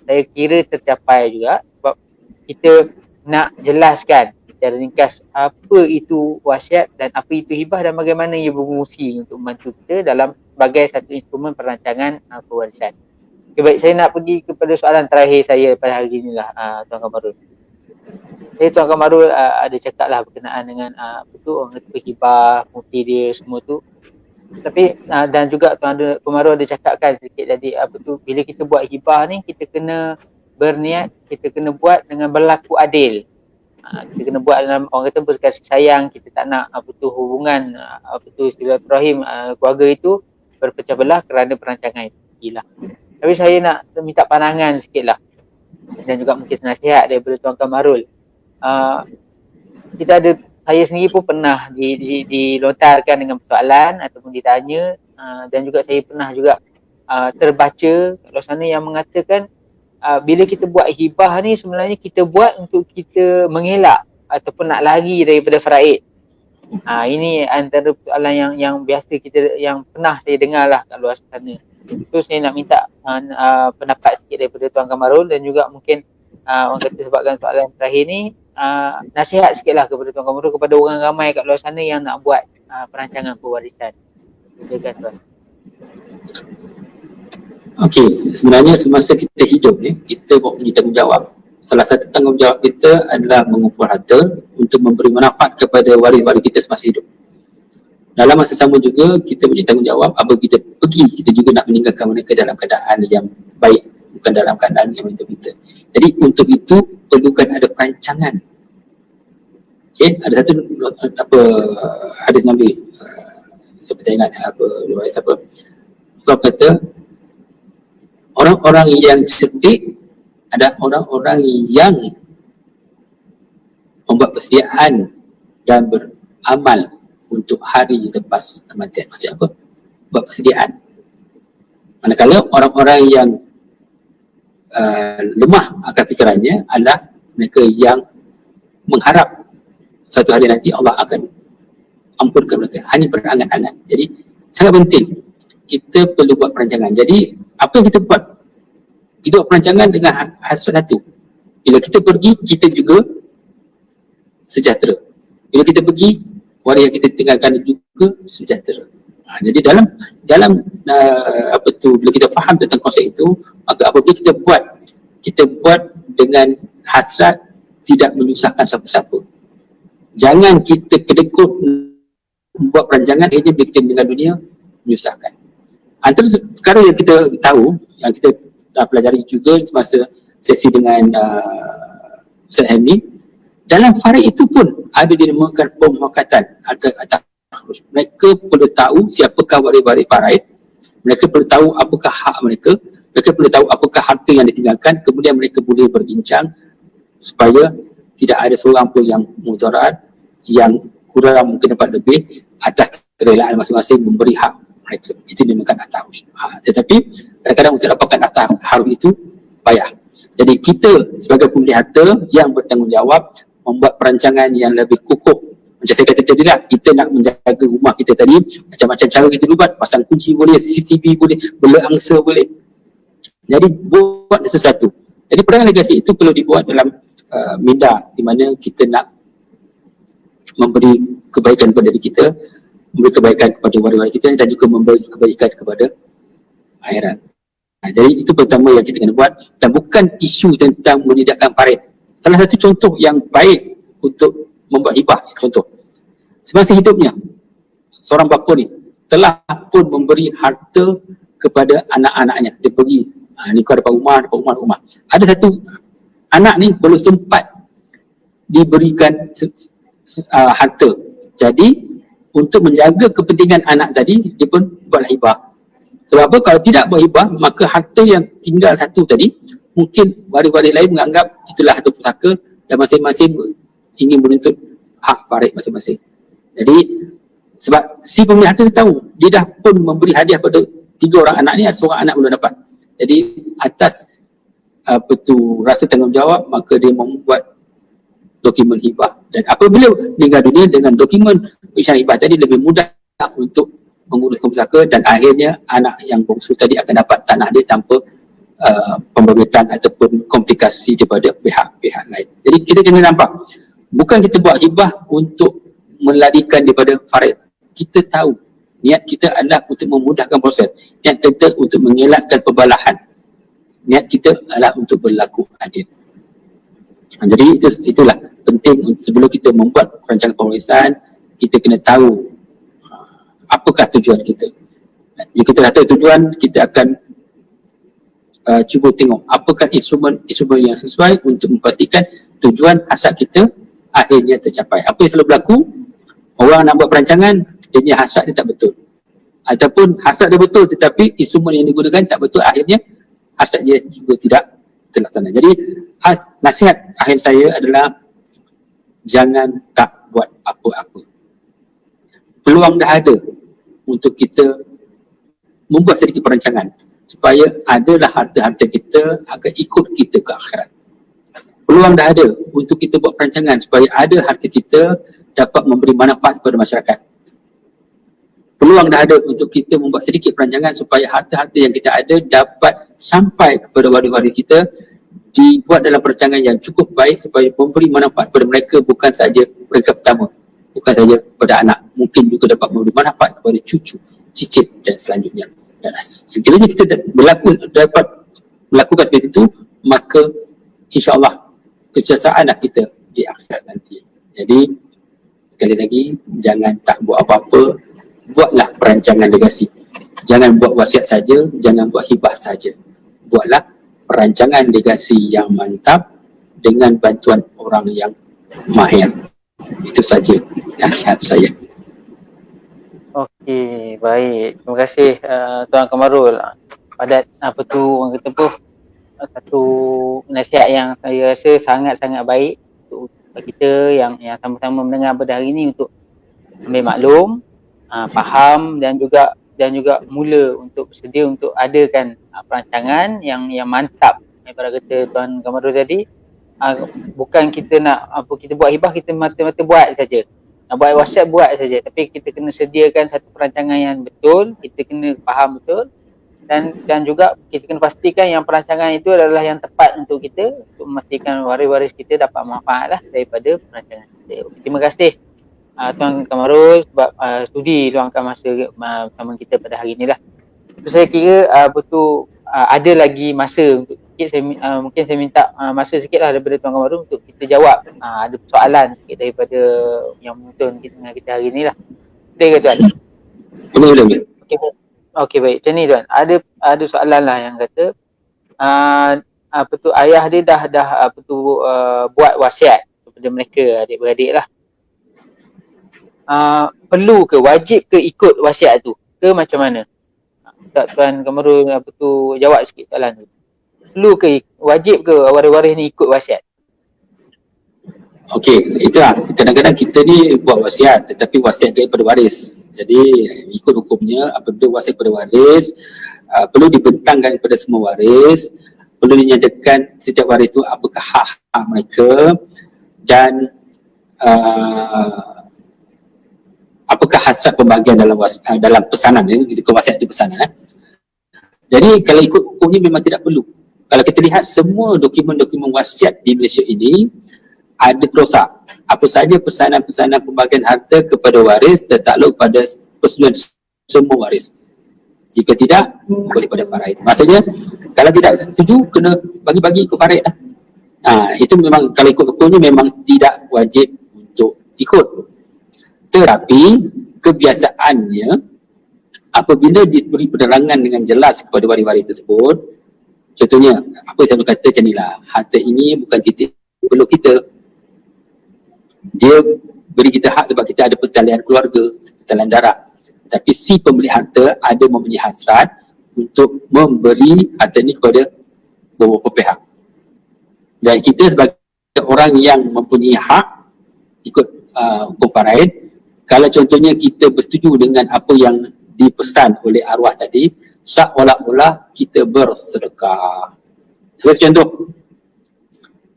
saya kira tercapai juga sebab kita nak jelaskan secara ringkas apa itu wasiat dan apa itu hibah dan bagaimana ia berfungsi untuk membantu kita dalam sebagai satu instrumen perancangan pewarisan. Okay, baik, saya nak pergi kepada soalan terakhir saya pada hari inilah Tuan Kamarul. Tuan Kamarul ada cakap lah berkenaan dengan orang kata hibah, fungsi dia semua tu. Tapi dan juga Tuan Kamarul ada cakapkan sedikit tadi bila kita buat hibah ni kita kena berniat, kita kena buat dengan berlaku adil. Kita kena buat dalam orang kata berkasih sayang, kita tak nak hubungan silaturahim keluarga itu berpecah belah kerana perancangan itu. Gila. Tapi saya nak minta pandangan sikit lah dan juga mungkin nasihat daripada Tuan Kamarul. Saya sendiri pun pernah dilontarkan dengan persoalan ataupun ditanya dan juga saya pernah juga terbaca kalau sana yang mengatakan bila kita buat hibah ni sebenarnya kita buat untuk kita mengelak ataupun nak lari daripada faraid. Ini antara persoalan yang biasa yang pernah saya dengar lah kat luar sana. So saya nak minta pendapat sikit daripada Tuan Kamarul dan juga mungkin orang kata sebabkan soalan terakhir ni nasihat sikit lah kepada Tuan Kamarul kepada orang ramai kat luar sana yang nak buat perancangan pewarisan. Silakan Tuan. Okey, sebenarnya semasa kita hidup ni, kita mempunyai tanggungjawab. Salah satu tanggungjawab kita adalah mengumpul harta untuk memberi manfaat kepada waris-waris kita semasa hidup. Dalam masa sama juga, kita punya tanggungjawab apabila kita pergi, kita juga nak meninggalkan mereka dalam keadaan yang baik, bukan dalam keadaan yang minta-minta. Jadi untuk itu, perlukan ada perancangan. Okey, ada satu hadis Nabi, saya tak ingat riwayat siapa. Allah kata, orang-orang yang cerdik ada orang-orang yang membuat persediaan dan beramal untuk hari lepas kematian. Maksudnya apa? Buat persediaan. Manakala orang-orang yang lemah akan fikirannya adalah mereka yang mengharap satu hari nanti Allah akan ampunkan mereka. Hanya berangan-angan. Jadi sangat penting kita perlu buat perancangan. Jadi apa yang kita buat? Kita buat perancangan dengan hasrat satu. Bila kita pergi, kita juga sejahtera. Bila kita pergi, waris yang kita tinggalkan juga sejahtera. Jadi dalam bila kita faham tentang konsep itu, maka apabila kita buat dengan hasrat, tidak menyusahkan siapa-siapa. Jangan kita kedekut buat perancangan, akhirnya bila kita meninggal dunia menyusahkan. Antara perkara yang kita tahu, yang kita dah pelajari juga semasa sesi dengan Ustaz Hamdi, dalam farid itu pun ada dinamakan pemuhakatan atau mereka perlu tahu siapakah waris-waris farid, mereka perlu tahu apakah hak mereka, mereka perlu tahu apakah harta yang ditinggalkan, kemudian mereka boleh berbincang supaya tidak ada seorang pun yang mudarat, yang kurang mungkin dapat lebih atas kerelaan masing-masing memberi hak mereka. Itu dinamakan at-taharus. Tetapi kadang-kadang untuk dapatkan at-taharus itu payah. Jadi kita sebagai pemilik harta yang bertanggungjawab membuat perancangan yang lebih kukuh. Macam saya kata tadi lah, kita nak menjaga rumah kita tadi, macam-macam cara kita buat, pasang kunci boleh, CCTV boleh, bela angsa boleh. Jadi buat sesuatu. Jadi perancangan legasi itu perlu dibuat dalam minda di mana kita nak memberi kebaikan kepada diri kita, memberi kebaikan kepada waris-waris kita dan juga memberi kebaikan kepada akhirat. Jadi itu pertama yang kita kena buat, dan bukan isu tentang menyediakan farid. Salah satu contoh yang baik untuk membuat hibah, contoh semasa hidupnya seorang bapa ni telah pun memberi harta kepada anak-anaknya. Dia pergi, ni kau dapat rumah. Ada satu anak ni belum sempat diberikan harta. Jadi untuk menjaga kepentingan anak tadi, dia pun buat hibah. Sebab apa? Kalau tidak buat hibah, maka harta yang tinggal satu tadi, mungkin waris-waris lain menganggap itulah harta pusaka dan masing-masing ingin menuntut hak farid masing-masing. Jadi sebab si pemilik harta tahu, dia dah pun memberi hadiah pada 3 orang anak ni, ada seorang anak belum dapat. Jadi atas rasa tanggungjawab, maka dia membuat dokumen hibah. Dan apabila meninggal dunia, dengan dokumen pengisytiharan hibah tadi lebih mudah untuk menguruskan pusaka, dan akhirnya anak yang bongsu tadi akan dapat tanah dia tanpa pembebitan ataupun komplikasi daripada pihak-pihak lain. Jadi kita kena nampak, bukan kita buat hibah untuk melarikan daripada farid. Kita tahu niat kita adalah untuk memudahkan proses, niat kita untuk mengelakkan pembalahan, niat kita adalah untuk berlaku adil. Jadi itulah penting sebelum kita membuat rancangan pemeriksaan, kita kena tahu apakah tujuan kita. Jika kita dah tahu tujuan, kita akan cuba tengok apakah instrumen yang sesuai untuk memastikan tujuan hasrat kita akhirnya tercapai. Apa yang selalu berlaku, orang nak buat perancangan, dia punya hasrat dia tak betul, ataupun hasrat dia betul tetapi instrumen yang digunakan tak betul, akhirnya hasrat dia juga tidak terlaksana. Jadi nasihat akhir saya adalah jangan tak buat apa-apa. Peluang dah ada untuk kita membuat sedikit perancangan supaya adalah harta-harta kita akan ikut kita ke akhirat. Peluang dah ada untuk kita buat perancangan supaya ada harta kita dapat memberi manfaat kepada masyarakat. Peluang dah ada untuk kita membuat sedikit perancangan supaya harta-harta yang kita ada dapat sampai kepada waris-waris kita, dibuat dalam perancangan yang cukup baik supaya memberi manfaat kepada mereka, bukan saja mereka pertama, bukan saja kepada anak, mungkin juga dapat memberi manfaat kepada cucu, cicit dan selanjutnya. Dan sekiranya kita dapat melakukan seperti itu, maka insya-Allah kesejahteraan kita di akhirat nanti. Jadi sekali lagi, jangan tak buat apa-apa, buatlah perancangan legasi. Jangan buat wasiat saja, jangan buat hibah saja. Buatlah perancangan legasi yang mantap dengan bantuan orang yang mahir. Itu saja nasihat saya. Okey, baik. Terima kasih Tuan Kamarul. Padat apa tu orang kata apa, satu nasihat yang saya rasa sangat-sangat baik untuk kita yang sama-sama mendengar pada hari ini, untuk ambil maklum, faham dan juga mula untuk bersedia untuk adakan perancangan yang mantap. Ibarat kata Tuan Kamarul tadi, bukan kita nak kita buat hibah, kita mata-mata buat saja. Nak buat wasiat buat saja, tapi kita kena sediakan satu perancangan yang betul, kita kena faham betul, dan juga kita kena pastikan yang perancangan itu adalah yang tepat untuk kita, untuk memastikan waris-waris kita dapat manfaat lah daripada perancangan kita. Terima kasih Tuan Kamarul sebab sudi luangkan masa bersama kita pada hari ni lah. So, saya kira betul ada lagi masa untuk sikit saya mungkin saya minta masa sikit lah daripada Tuan Kamarul untuk kita jawab ada soalan sikit daripada yang menonton kita dengan kita hari ni lah. Boleh ke Tuan? Boleh. Okey baik. Macam ni Tuan. Ada soalan lah yang kata apa tu ayah dia dah apa tu buat wasiat kepada mereka adik-beradik lah. Perlu ke, wajib ke ikut wasiat tu ke macam mana? Tak Tuan Kamarul apa tu jawab sikit soalan tu. Perlu ke, wajib ke waris-waris ni ikut wasiat? Okey, itulah kadang-kadang kita ni buat wasiat tetapi wasiat daripada waris. Jadi ikut hukumnya apabila wasiat pada waris perlu dibentangkan kepada semua waris, perlu dinyatakan setiap waris itu apakah hak-hak mereka dan apakah hasrat pembagian dalam pesanan ini, wasiat itu pesanan. Jadi kalau ikut hukumnya memang tidak perlu. Kalau kita lihat semua dokumen-dokumen wasiat di Malaysia ini ada kerosak. Apa saja pesanan-pesanan pembagian harta kepada waris tertakluk pada persetujuan semua waris. Jika tidak, boleh pada faraid. Maksudnya, kalau tidak setuju, kena bagi-bagi ke faraid lah. Itu memang, kalau ikut hukumnya memang tidak wajib untuk ikut. Tetapi, kebiasaannya, apabila diberi penerangan dengan jelas kepada waris-waris tersebut, contohnya, apa yang saya berkata macam inilah, harta ini bukan titik perlu kita. Dia beri kita hak sebab kita ada pertalian keluarga, pertalian darah. Tapi si pemilik harta ada mempunyai hasrat untuk memberi harta ini kepada beberapa pihak. Dan kita sebagai orang yang mempunyai hak ikut hukum faraid, kalau contohnya kita bersetuju dengan apa yang dipesan oleh arwah tadi, seolah-olah kita bersedekah. Contoh,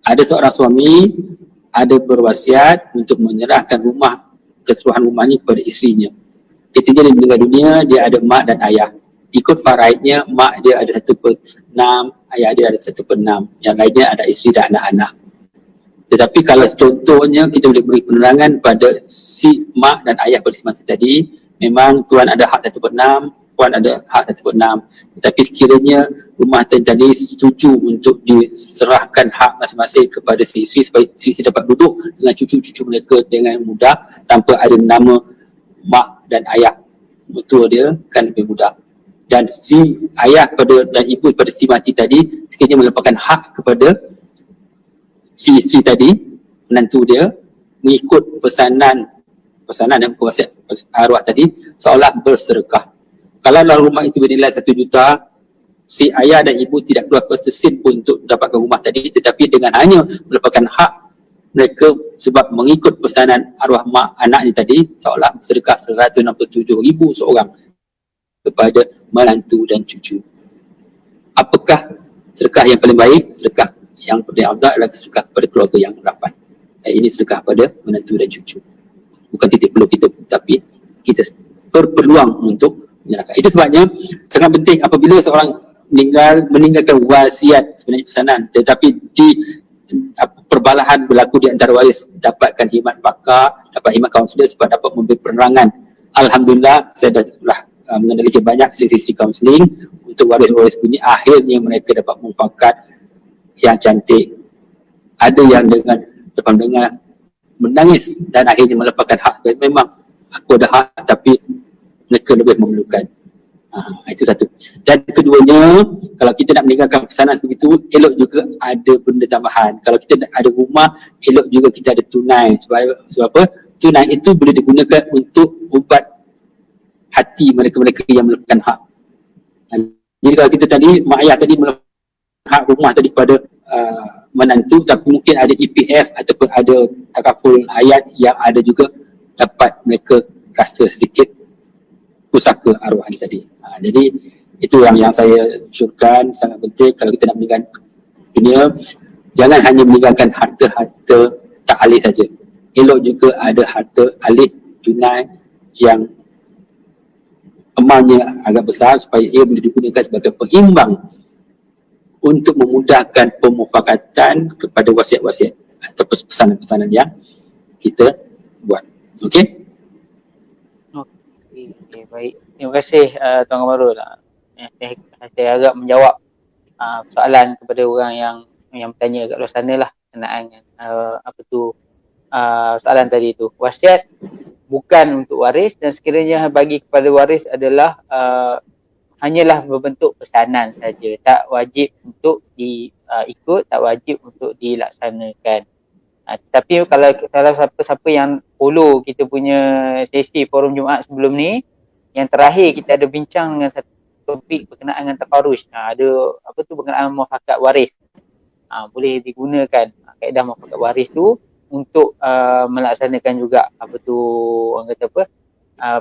ada seorang suami ada berwasiat untuk menyerahkan rumah, keseluruhan rumahnya kepada isterinya. Ketika dia meninggal dunia, dia ada mak dan ayah. Ikut faraidnya, mak dia ada 1/6, ayah dia ada 1/6. Yang lainnya ada isteri dan anak-anak. Tetapi kalau contohnya kita boleh beri penerangan pada si mak dan ayah pada semasa tadi, memang tuan ada hak 1/6, puan ada hak 1/6. Tetapi sekiranya rumah tadi setuju untuk diserahkan hak masing-masing kepada si isteri supaya si isteri dapat duduk dengan cucu-cucu mereka dengan mudah tanpa ada nama mak dan ayah, betul dia kan lebih mudah. Dan si ayah dan ibu pada si mati tadi sekiranya melepaskan hak kepada si isteri tadi, menantu dia, mengikut pesanan yang wasiat arwah tadi, seolah bersedekah. Kalau rumah itu bernilai 1 juta, si ayah dan ibu tidak keluar sesin pun untuk dapatkan rumah tadi, tetapi dengan hanya melepaskan hak mereka sebab mengikut pesanan arwah mak anak ni tadi, seolah sedekah 167,000 seorang kepada menantu dan cucu. Apakah sedekah yang paling baik? Sedekah yang paling afdal adalah sedekah kepada keluarga yang rapat. Ini sedekah pada menantu dan cucu. Bukan titik perlu kita, tapi kita berpeluang untuk menyerahkan. Itu sebabnya sangat penting apabila seorang meninggalkan wasiat sebenarnya pesanan, tetapi di perbalahan berlaku di antara waris, dapatkan khidmat pakar, dapat khidmat kaunselor sebab dapat memberi penerangan. Alhamdulillah saya dah mengenali banyak sesi kaunseling untuk waris-waris ini, akhirnya mereka dapat mufakat yang cantik. Ada yang dengan menangis dan akhirnya melepaskan hak. Memang aku ada hak tapi mereka lebih memerlukan. Itu satu. Dan keduanya, kalau kita nak meninggalkan pesanan begitu, elok juga ada benda tambahan. Kalau kita ada rumah, elok juga kita ada tunai. Sebab apa? Tunai itu boleh digunakan untuk ubat hati mereka-mereka yang melepaskan hak. Jadi kalau kita tadi, mak ayah tadi melepaskan hak rumah tadi kepada menantu, tapi mungkin ada EPF ataupun ada takaful hayat yang ada juga dapat mereka rasa sedikit pusaka arwah tadi. Jadi itu yang saya syorkan, sangat penting kalau kita nak meninggalkan dunia, jangan hanya meninggalkan harta-harta tak alih saja. Elok juga ada harta alih tunai yang amalnya agak besar supaya ia boleh digunakan sebagai pengimbang untuk memudahkan pemufakatan kepada wasiat-wasiat atau pesanan-pesanan yang kita buat. Okey? kasih Tuan Kamarul. Saya agak menjawab soalan kepada orang yang bertanya kat luar sana lah berkenaan dengan soalan tadi tu. Wasiat bukan untuk waris, dan sekiranya bagi kepada waris adalah hanyalah berbentuk pesanan saja, tak wajib untuk diikut, tak wajib untuk dilaksanakan. Tapi kalau siapa-siapa yang follow kita punya sesi forum Jumaat sebelum ni, yang terakhir kita ada bincang dengan satu topik berkenaan dengan takarruj. Ada berkenaan muafakat waris. Boleh digunakan kaedah muafakat waris tu untuk melaksanakan juga orang kata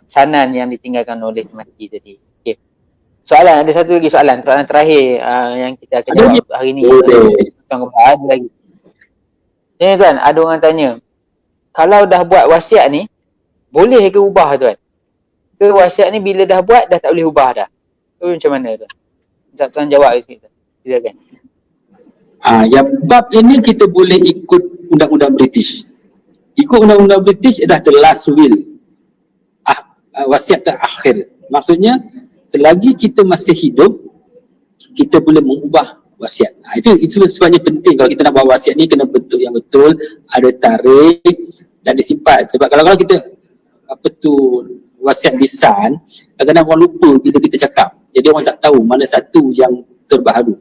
pesanan yang ditinggalkan oleh mati tadi. Okey. Ada satu lagi soalan terakhir yang kita akan jawab hari ni. Ada lagi. Ni tuan, ada orang tanya, kalau dah buat wasiat ni, boleh ke ubah tuan? Ke wasiat ni bila dah buat dah tak boleh ubah dah? Tu macam mana tuan? Tuan jawab sikit tuan. Silakan. Yang bab ini kita boleh ikut undang-undang British. Ikut undang-undang British adalah the last will. Wasiat terakhir. Maksudnya, selagi kita masih hidup, kita boleh mengubah wasiat. Itu sebabnya penting kalau kita nak buat wasiat ni kena bentuk yang betul, ada tarikh dan disimpan. Sebab kalau kita wasiat lisan, kadang-kadang orang lupa bila kita cakap. Jadi orang tak tahu mana satu yang terbaharu.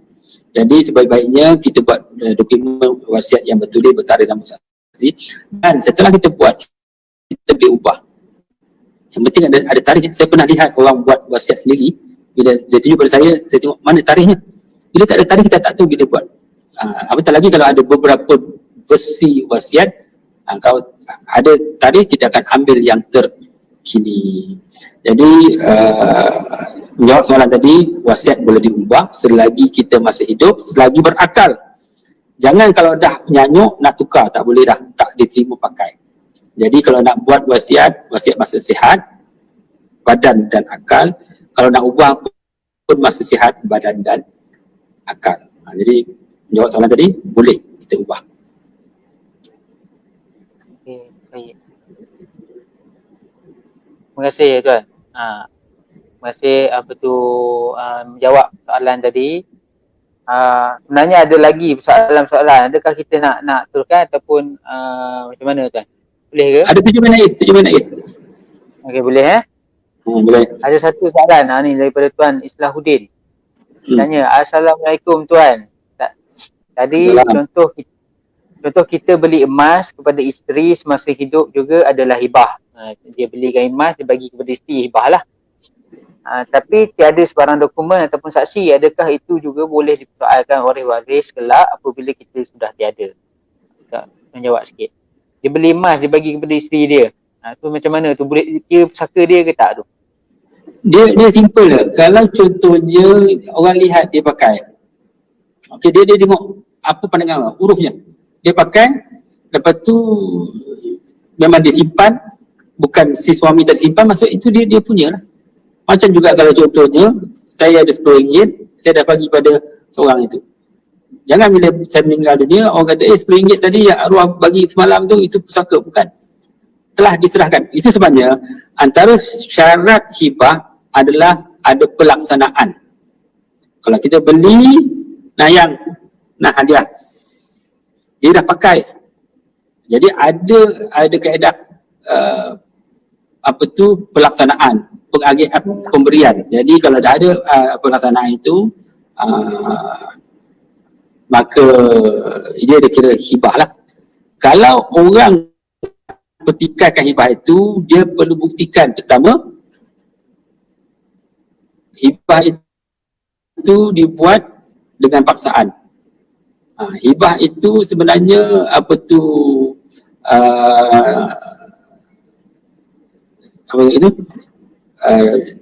Jadi sebaik-baiknya kita buat dokumen wasiat yang betul, bertarikh dan bersaksi. Dan setelah kita buat, kita boleh ubah. Yang penting ada tarikh. Saya pernah lihat orang buat wasiat sendiri, bila dia tunjuk pada saya tengok mana tarikhnya. Bila tak ada tarikh, kita tak tahu bila buat. Apatah lagi kalau ada beberapa versi wasiat, kalau ada tarikh, kita akan ambil yang terkini. Jadi, menjawab soalan tadi, wasiat boleh diubah selagi kita masih hidup, selagi berakal. Jangan kalau dah nyanyuk, nak tukar, tak boleh dah, tak diterima pakai. Jadi kalau nak buat wasiat masa sihat, badan dan akal. Kalau nak ubah pun masa sihat, badan dan akal. Jadi menjawab soalan tadi, boleh kita ubah. Okey, baik. Terima kasih tuan. Terima kasih menjawab soalan tadi. Sebenarnya ada lagi soalan-soalan. Adakah kita nak teruskan ataupun macam mana tuan? Boleh ke? Ada 7 minit lagi. Okey, boleh Boleh. Ada satu soalan ni daripada Tuan Islahuddin. Tanya, Assalamualaikum tuan. Tadi contoh kita beli emas kepada isteri semasa hidup juga adalah hibah. Dia belikan emas, dia bagi kepada isteri, hibah lah. Tapi tiada sebarang dokumen ataupun saksi, adakah itu juga boleh dipersoalkan oleh waris kelak apabila kita sudah tiada? Menjawab sikit. Dia beli emas, dia bagi kepada isteri dia. Tu macam mana tu? Boleh kira pusaka dia ke tak tu? Dia simple lah. Kalau contohnya orang lihat dia pakai. Okey, dia tengok apa pandangan hurufnya. Dia pakai, lepas tu memang dia simpan, bukan si suami tak simpan, maksud itu dia punya lah. Macam juga kalau contohnya, saya ada RM10, saya dah bagi pada seorang itu. Jangan bila saya meninggal dunia, orang kata, RM10 tadi yang arwah bagi semalam tu, itu pusaka. Bukan. Telah diserahkan. Itu sebabnya, antara syarat hibah adalah ada pelaksanaan. Kalau kita beli, hadiah. Dia dah pakai. Jadi ada kaedah pelaksanaan, pemberian. Jadi kalau dah ada pelaksanaan itu, maka dia dikira hibah lah. Kalau orang pertikaikan hibah itu, dia perlu buktikan pertama, hibah itu dibuat dengan paksaan. Hibah itu sebenarnya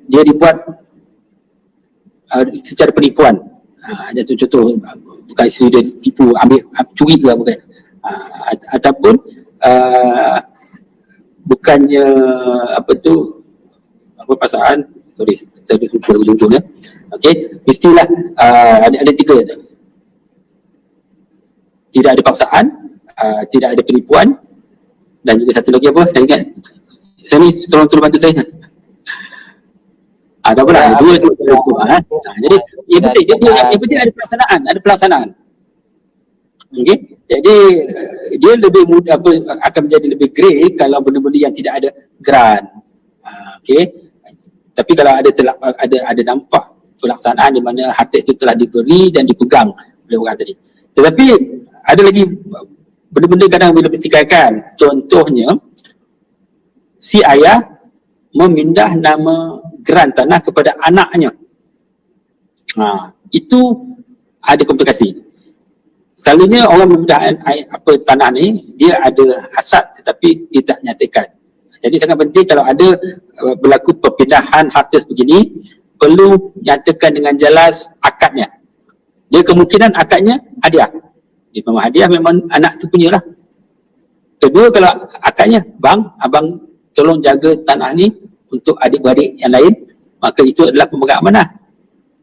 dia dibuat secara penipuan. Contoh bukan isteri dia tipu, ambil curi ke bukan. Ataupun bukannya paksaan. Sorry, saya lupa ujung-ujungnya. Okey, mestilah ada 3. Tidak ada paksaan, tidak ada penipuan, dan juga satu lagi apa? Saya ingat. Saya ni tolong bantu saya. Tak apa lah, dua tu. Jadi yang penting yang penting ada pelaksanaan. Okey. Jadi dia lebih mudah akan menjadi lebih great kalau benda-benda yang tidak ada grant. Okey. Tapi kalau ada nampak pelaksanaan di mana harta itu telah diberi dan dipegang oleh orang tadi. Tetapi ada lagi benda-benda kadang bila bertikaikan. Contohnya, si ayah memindah nama geran tanah kepada anaknya. Itu ada komplikasi. Selalunya orang memindah tanah ni, dia ada hasrat tetapi dia tak nyatakan. Jadi sangat penting kalau ada berlaku perpindahan harta sebegini, perlu nyatakan dengan jelas akadnya. Dia kemungkinan akadnya hadiah. Dia memang hadiah, memang anak tu punya lah. Kedua, kalau akadnya, bang, abang tolong jaga tanah ni untuk adik-beradik yang lain, maka itu adalah pemegang amanah.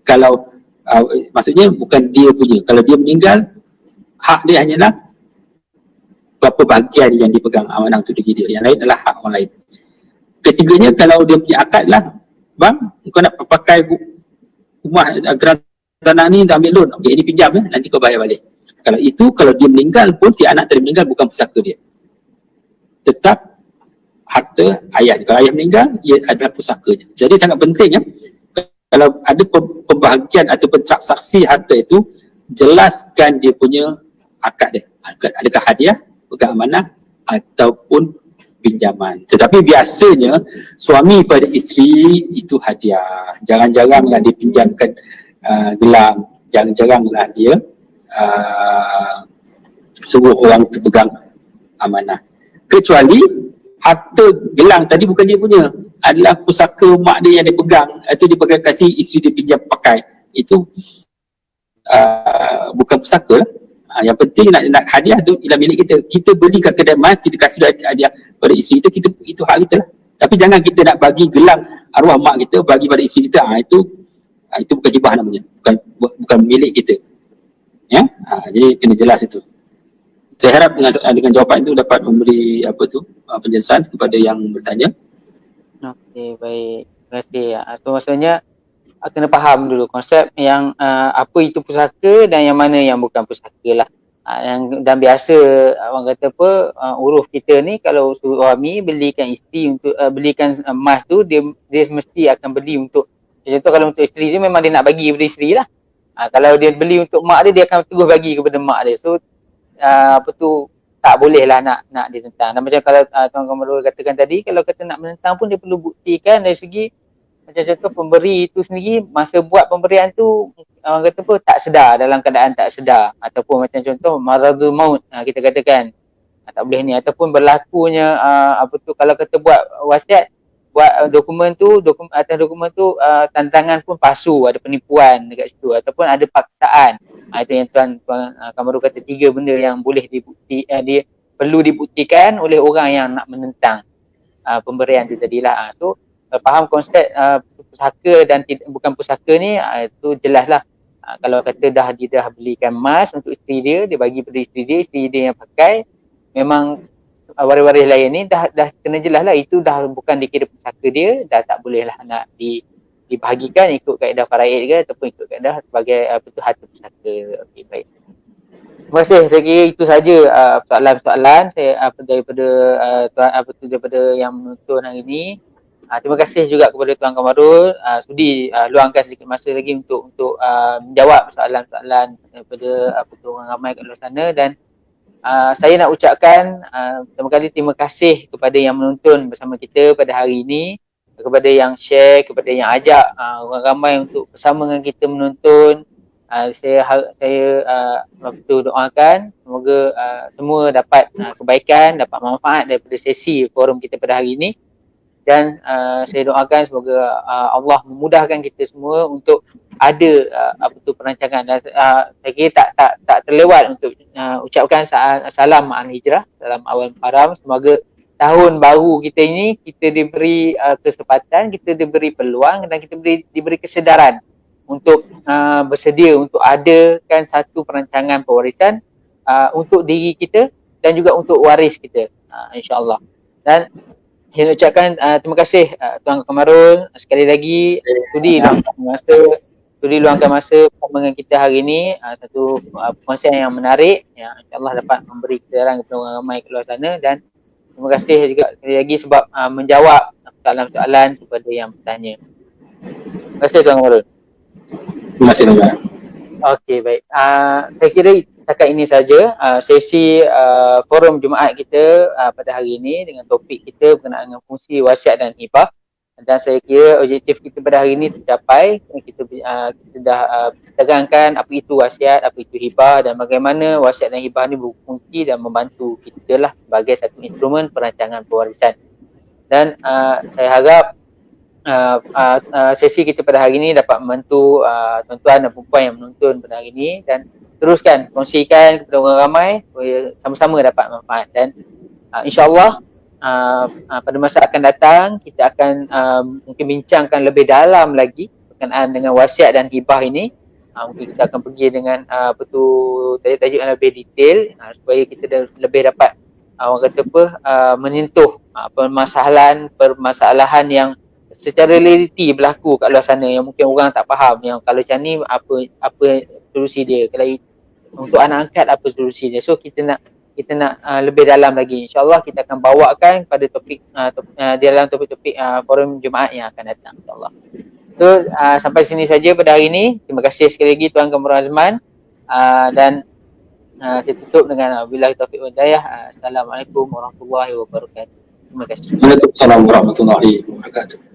Kalau maksudnya bukan dia punya. Kalau dia meninggal, hak dia hanyalah berapa bahagian yang dipegang amanah untuk diri dia. Yang lain adalah hak orang lain. Ketiganya, kalau dia punya akad lah, bang, kau nak pakai rumah geran tanah ni, dah ambil loan. Okey, ini pinjam ya, nanti kau bayar balik. Kalau dia meninggal pun, si anak tadi meninggal bukan pusaka dia. Tetap harta ayah. Kalau ayah meninggal, ia adalah pusakanya. Jadi sangat penting ya, kalau ada pembahagian ataupun transaksi harta itu, jelaskan dia punya akad dia. Adakah hadiah, pegang amanah ataupun pinjaman. Tetapi biasanya suami pada isteri itu hadiah. Jarang-jaranglah dia pinjamkan gelang, jarang-jaranglah dia suruh orang terpegang amanah. Kecuali harta gelang tadi bukan dia punya, adalah pusaka mak dia yang dia pegang, atau dia pegang kasih isteri dia pinjam pakai. Itu bukan pusaka lah. Yang penting nak hadiah tu ialah milik kita. Kita beli kat kedai mas, kita kasih hadiah pada isteri kita, itu hak kita lah. Tapi jangan kita nak bagi gelang arwah mak kita bagi pada isteri kita. Itu bukan hibah namanya, bukan milik kita. Ya, jadi kena jelas itu. Saya harap dengan jawapan itu dapat memberi penjelasan kepada yang bertanya. Okey, baik. Terima kasih. Itu maksudnya kena faham dulu konsep yang apa itu pusaka dan yang mana yang bukan pusaka lah. Dan biasa orang kata uruf kita ni, kalau suami belikan isteri untuk belikan emas tu, dia mesti akan beli untuk, contoh kalau untuk isteri dia, memang dia nak bagi kepada isteri lah. Kalau dia beli untuk mak dia akan terus bagi kepada mak dia. So tak boleh lah nak ditentang. Dan macam kalau Tuan Kamarul katakan tadi, kalau kata nak menentang pun dia perlu buktikan dari segi, macam contoh pemberi itu sendiri, masa buat pemberian tu orang kata tak sedar, dalam keadaan tak sedar, ataupun macam contoh maradul maut, kita katakan tak boleh ni, ataupun berlakunya kalau kata buat wasiat, buat dokumen tu tantangan pun palsu, ada penipuan dekat situ, ataupun ada paksaan. Itu yang Tuan Kamarul kata, 3 benda yang boleh dia perlu dibuktikan oleh orang yang nak menentang pemberian tu tadilah. So faham konsep pusaka dan bukan pusaka ni, itu jelas lah. Kalau kata dia dah belikan emas untuk isteri dia bagi pada isteri dia yang pakai, memang waris-waris lain ni dah kena jelas lah, itu dah bukan dikira pusaka dia, dah tak boleh lah nak dibahagikan ikut kaedah faraid ke, ataupun ikut kaedah sebagai harta pusaka. Okey, baik. Terima kasih. Saya kira itu saja soalan-soalan saya daripada yang menonton hari ini. Terima kasih juga kepada Tuan Kamarul sudi luangkan sedikit masa lagi untuk menjawab soalan-soalan daripada orang ramai kat luar sana. Dan saya nak ucapkan terima kasih kepada yang menonton bersama kita pada hari ini, kepada yang share, kepada yang ajak orang ramai untuk bersama dengan kita menonton. Saya doakan semoga semua dapat kebaikan, dapat manfaat daripada sesi forum kita pada hari ini. Dan saya doakan semoga Allah memudahkan kita semua untuk ada perancangan. Dan saya kira tak terlewat untuk ucapkan salam al-hijrah, salam awal Muharram. Semoga tahun baru kita ini kita diberi kesempatan, kita diberi peluang, dan kita diberi kesedaran untuk bersedia untuk adakan satu perancangan pewarisan untuk diri kita dan juga untuk waris kita, insya-Allah. Dan Saya nak ucapkan terima kasih Tuan Kamarul sekali lagi luangkan masa bersama dengan kita hari ini, satu perkongsian yang menarik yang insya-Allah dapat memberi kesedaran kepada orang ramai ke luar sana, dan terima kasih juga sekali lagi sebab menjawab soalan-soalan kepada yang bertanya. Terima kasih Tuan Kamarul. Terima kasih banyak. Okey, baik. Saya kira setakat ini saja sesi forum Jumaat kita pada hari ini dengan topik kita berkenaan dengan fungsi wasiat dan hibah. Dan saya kira objektif kita pada hari ini tercapai. Kita dah terangkan apa itu wasiat, apa itu hibah, dan bagaimana wasiat dan hibah ni berfungsi dan membantu kita lah sebagai satu instrumen perancangan pewarisan. Dan saya harap sesi kita pada hari ini dapat membantu tuan-tuan dan puan yang menonton pada hari ini, dan teruskan kongsikan kepada orang ramai supaya sama-sama dapat manfaat. Dan insya-Allah pada masa akan datang kita akan mungkin bincangkan lebih dalam lagi berkenaan dengan wasiat dan hibah ini. Mungkin kita akan pergi dengan tajuk yang lebih detail supaya kita lebih dapat orang kata menyentuh permasalahan yang secara realiti berlaku kat luar sana yang mungkin orang tak faham, yang kalau macam ni apa solusi dia, kalau untuk anak angkat apa solusi dia. So kita nak lebih dalam lagi. InsyaAllah kita akan bawakan pada topik dalam topik-topik forum Jumaat yang akan datang, insyaAllah. So sampai sini saja pada hari ini. Terima kasih sekali lagi Tuan Kamarul Azman, dan saya tutup dengan billahi taufiq wal hidayah. Assalamualaikum warahmatullahi wabarakatuh. Terima kasih. Waalaikumsalam warahmatullahi wabarakatuh.